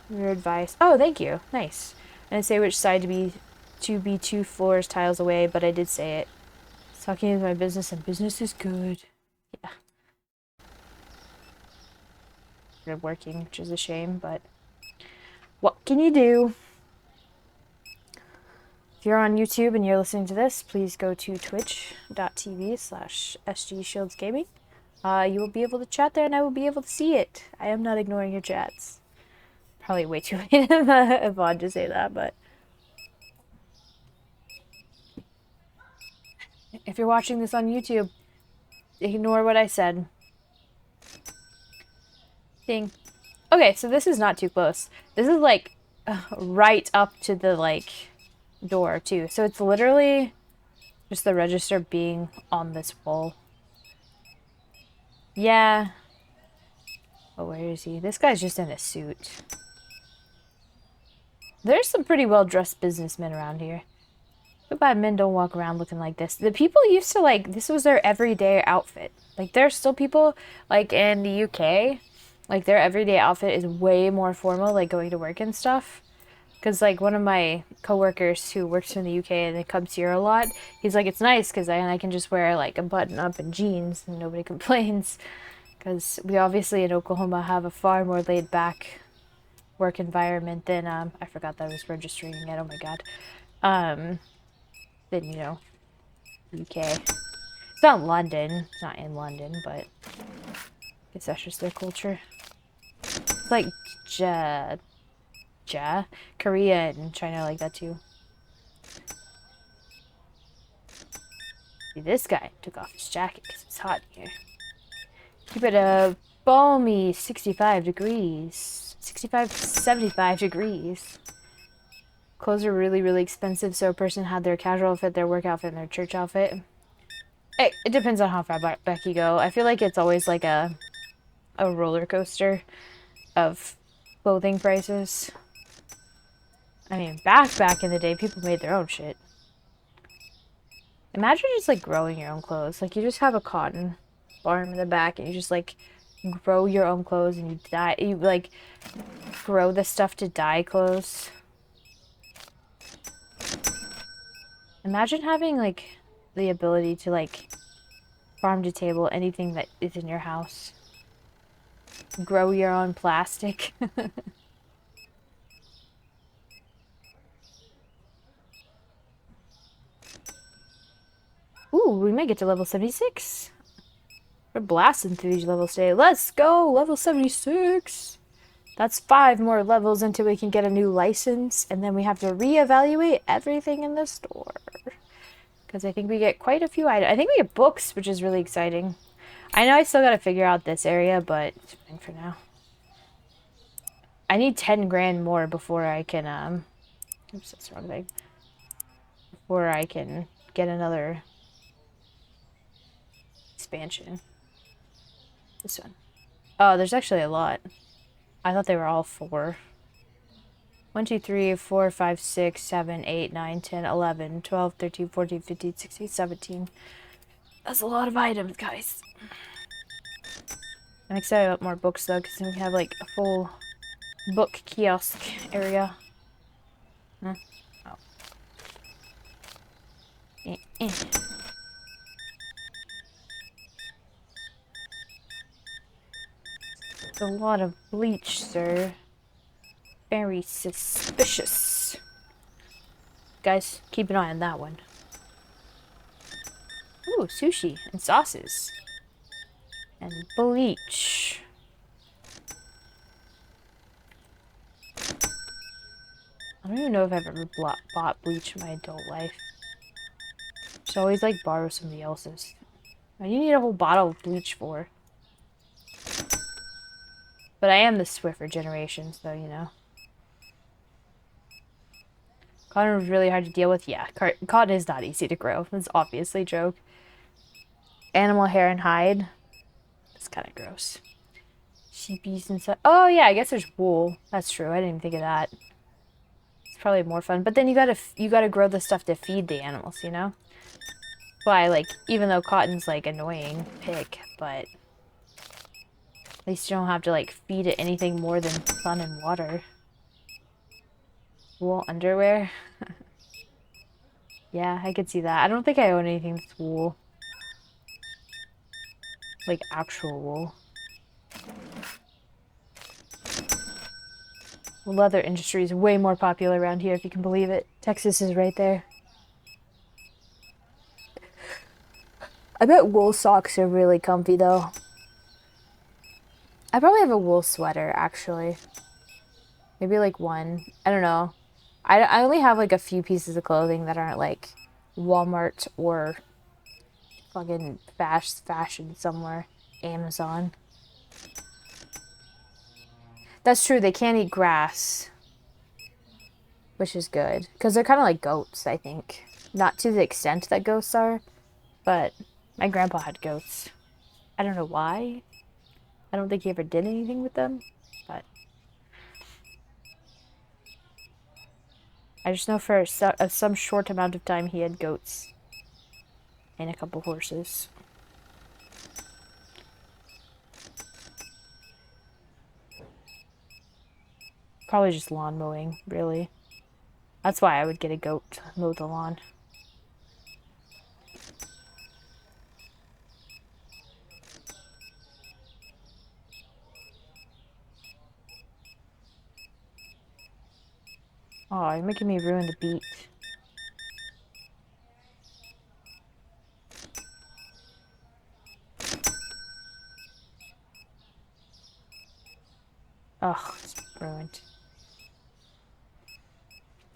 Your advice. Oh, thank you. Nice. And say which side to be 2 floors tiles away, but I did say it. Talking is my business, and business is good. Yeah. They're working, which is a shame, but what can you do? If you're on YouTube and you're listening to this, please go to twitch.tv/sgshieldsgaming. You will be able to chat there, and I will be able to see it. I am not ignoring your chats. Probably way too late in the VOD to say that, but if you're watching this on YouTube, ignore what I said. Ding. Okay, so this is not too close. This is like right up to the like door too. So it's literally just the register being on this wall. Yeah. Oh, where is he? This guy's just in a suit. There's some pretty well-dressed businessmen around here. Goodbye, men don't walk around looking like this. The people used to like, this was their everyday outfit. Like there's still people like in the UK, like their everyday outfit is way more formal, like going to work and stuff. Because like one of my coworkers who works in the UK and it comes here a lot, he's like, it's nice because I can just wear like a button up and jeans and nobody complains. Because we obviously in Oklahoma have a far more laid back work environment than I forgot that I was registering it. Oh my god. Than, you know, UK. It's not London. It's not in London, but I guess that's just their culture. It's like Korea and China like that too. See, this guy took off his jacket because it's hot in here. Keep it a balmy 65 degrees. 65 to 75 degrees. Clothes are really, really expensive, so a person had their casual outfit, their work outfit, and their church outfit. It depends on how far back you go. I feel like it's always like a roller coaster of clothing prices. I mean, back in the day, people made their own shit. Imagine just like growing your own clothes. Like you just have a cotton farm in the back, and you just like grow your own clothes, and you like grow the stuff to dye clothes. Imagine having like the ability to like farm to table anything that is in your house. Grow your own plastic. Ooh, we might get to level 76. We're blasting through these levels today. Let's go! Level 76! That's 5 more levels until we can get a new license, and then we have to reevaluate everything in the store. Because I think we get quite a few items. I think we get books, which is really exciting. I know I still gotta figure out this area, but it's fine for now. I need 10 grand more before I can, oops, that's the wrong thing. Before I can get another expansion. This one. Oh, there's actually a lot. I thought they were all 4. 1, 2, 3, 4, 5, 6, 7, 8, 9, 10, 11, 12, 13, 14, 15, 16, 17. That's a lot of items, guys. I'm excited about more books, though, because then we have, like, a full book kiosk area. Huh? Oh. It's a lot of bleach, sir. Very suspicious. Guys, keep an eye on that one. Ooh, sushi and sauces. And bleach. I don't even know if I've ever bought bleach in my adult life. Just always like borrow somebody else's. What do you need a whole bottle of bleach for? But I am the Swiffer generation, so you know. Cotton was really hard to deal with. Yeah, cotton is not easy to grow. That's obviously a joke. Animal hair and hide. That's kind of gross. Sheepies and stuff. Oh yeah, I guess there's wool. That's true. I didn't even think of that. It's probably more fun. But then you gotta grow the stuff to feed the animals, you know? Why, like, even though cotton's like annoying pick, but at least you don't have to like feed it anything more than sun and water. Wool underwear. Yeah, I could see that. I don't think I own anything that's wool. Like actual wool. The leather industry is way more popular around here, if you can believe it. Texas is right there. I bet wool socks are really comfy, though. I probably have a wool sweater, actually. Maybe, like, one. I don't know. I only have, like, a few pieces of clothing that aren't, like, Walmart or fucking fashion somewhere. Amazon. That's true, they can't eat grass. Which is good. Because they're kind of like goats, I think. Not to the extent that ghosts are, but my grandpa had goats. I don't know why. I don't think he ever did anything with them, but I just know for some short amount of time he had goats and a couple horses. Probably just lawn mowing, really. That's why I would get a goat to mow the lawn. Oh, you're making me ruin the beat. Ugh, it's ruined.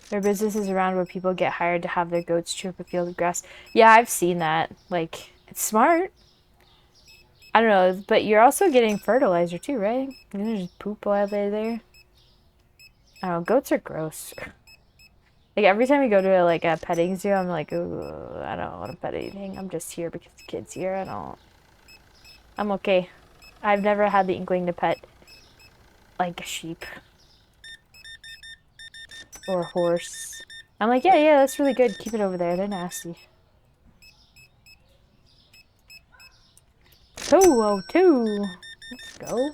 There are businesses around where people get hired to have their goats chew up a field of grass. Yeah, I've seen that. Like, it's smart. I don't know, but you're also getting fertilizer too, right? You're gonna just poop while they're there. I don't know, goats are gross. Like, every time we go to, like, a petting zoo, I'm like, ooh, I don't want to pet anything. I'm just here because the kid's here. I'm okay. I've never had the inkling to pet, like, a sheep. Or a horse. I'm like, yeah, that's really good. Keep it over there. They're nasty. 202. Let's go.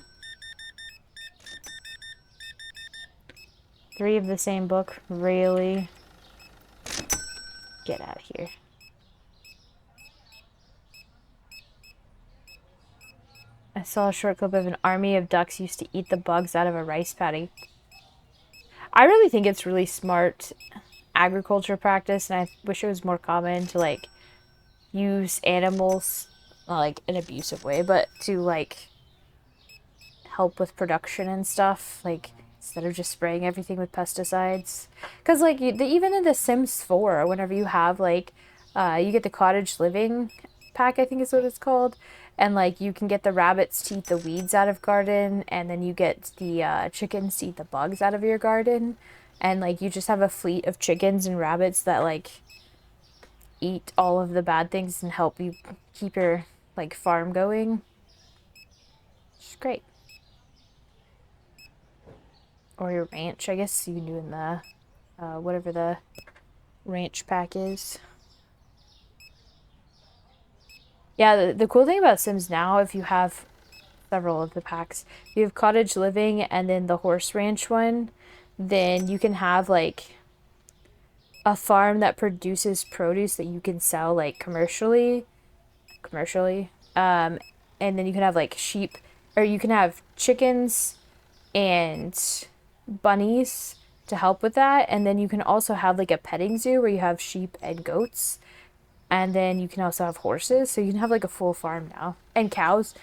3 of the same book. Really? Get out of here. I saw a short clip of an army of ducks used to eat the bugs out of a rice paddy. I really think it's really smart agriculture practice, and I wish it was more common to, like, use animals, not like an abusive way, but to, like, help with production and stuff, like, instead of just spraying everything with pesticides. Because, like, even in The Sims 4, whenever you have, like, you get the cottage living pack, I think is what it's called, and, like, you can get the rabbits to eat the weeds out of garden, and then you get the chickens to eat the bugs out of your garden, and, like, you just have a fleet of chickens and rabbits that, like, eat all of the bad things and help you keep your, like, farm going. It's great. Or your ranch, I guess you can do in the, whatever the ranch pack is. Yeah, the cool thing about Sims now, if you have several of the packs, you have cottage living and then the horse ranch one, then you can have, like, a farm that produces produce that you can sell, like, commercially, and then you can have, like, sheep, or you can have chickens and bunnies to help with that, and then you can also have, like, a petting zoo where you have sheep and goats, and then you can also have horses, so you can have, like, a full farm now, and cows,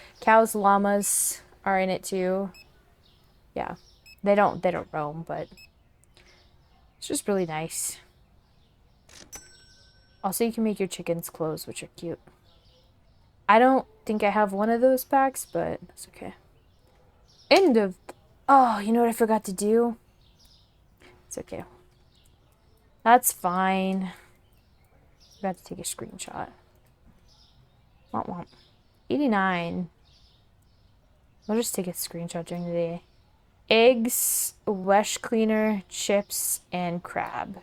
llamas are in it too. Yeah, they don't roam, but it's just really nice. Also, you can make your chickens clothes, which are cute. I don't think I have one of those packs, but that's okay. End of... Oh, you know what I forgot to do? It's okay. That's fine. Forgot to take a screenshot. Womp womp. 89. We'll just take a screenshot during the day. Eggs, wesh cleaner, chips, and crab.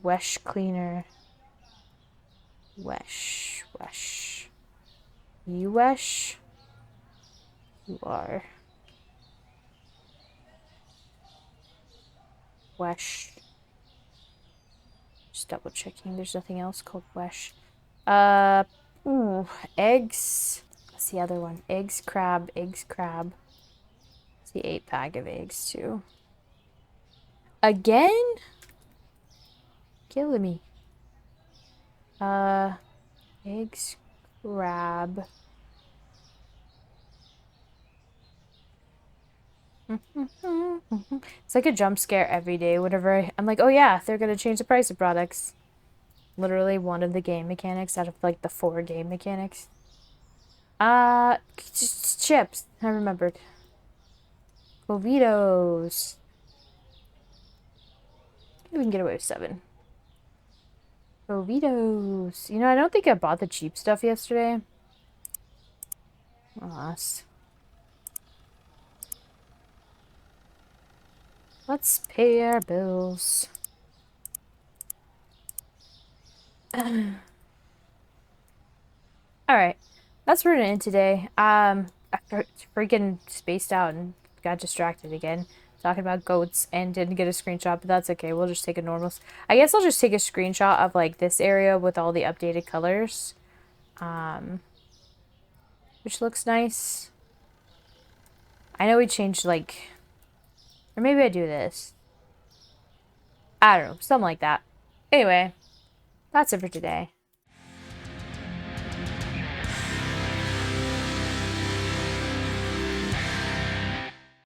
Wesh cleaner. Wesh. You wesh? You are. Wesh. Just double checking. There's nothing else called wesh. Ooh, eggs. What's the other one? Eggs, crab, eggs, crab. It's the 8-pack of eggs, too. Again? Killing me. Eggs, crab. It's like a jump scare every day. Whenever I'm like, oh yeah, they're gonna change the price of products. Literally one of the game mechanics out of like the 4 game mechanics. Just chips. I remembered. Covitos. We can get away with 7. Covitos. You know, I don't think I bought the cheap stuff yesterday. Alas. Let's pay our bills. Alright. That's where we're gonna end today. I freaking spaced out and got distracted again. Talking about goats and didn't get a screenshot, but that's okay. We'll just take a normal... I guess I'll just take a screenshot of, like, this area with all the updated colors. Which looks nice. I know we changed, like... Or maybe I do this. I don't know. Something like that. Anyway, that's it for today.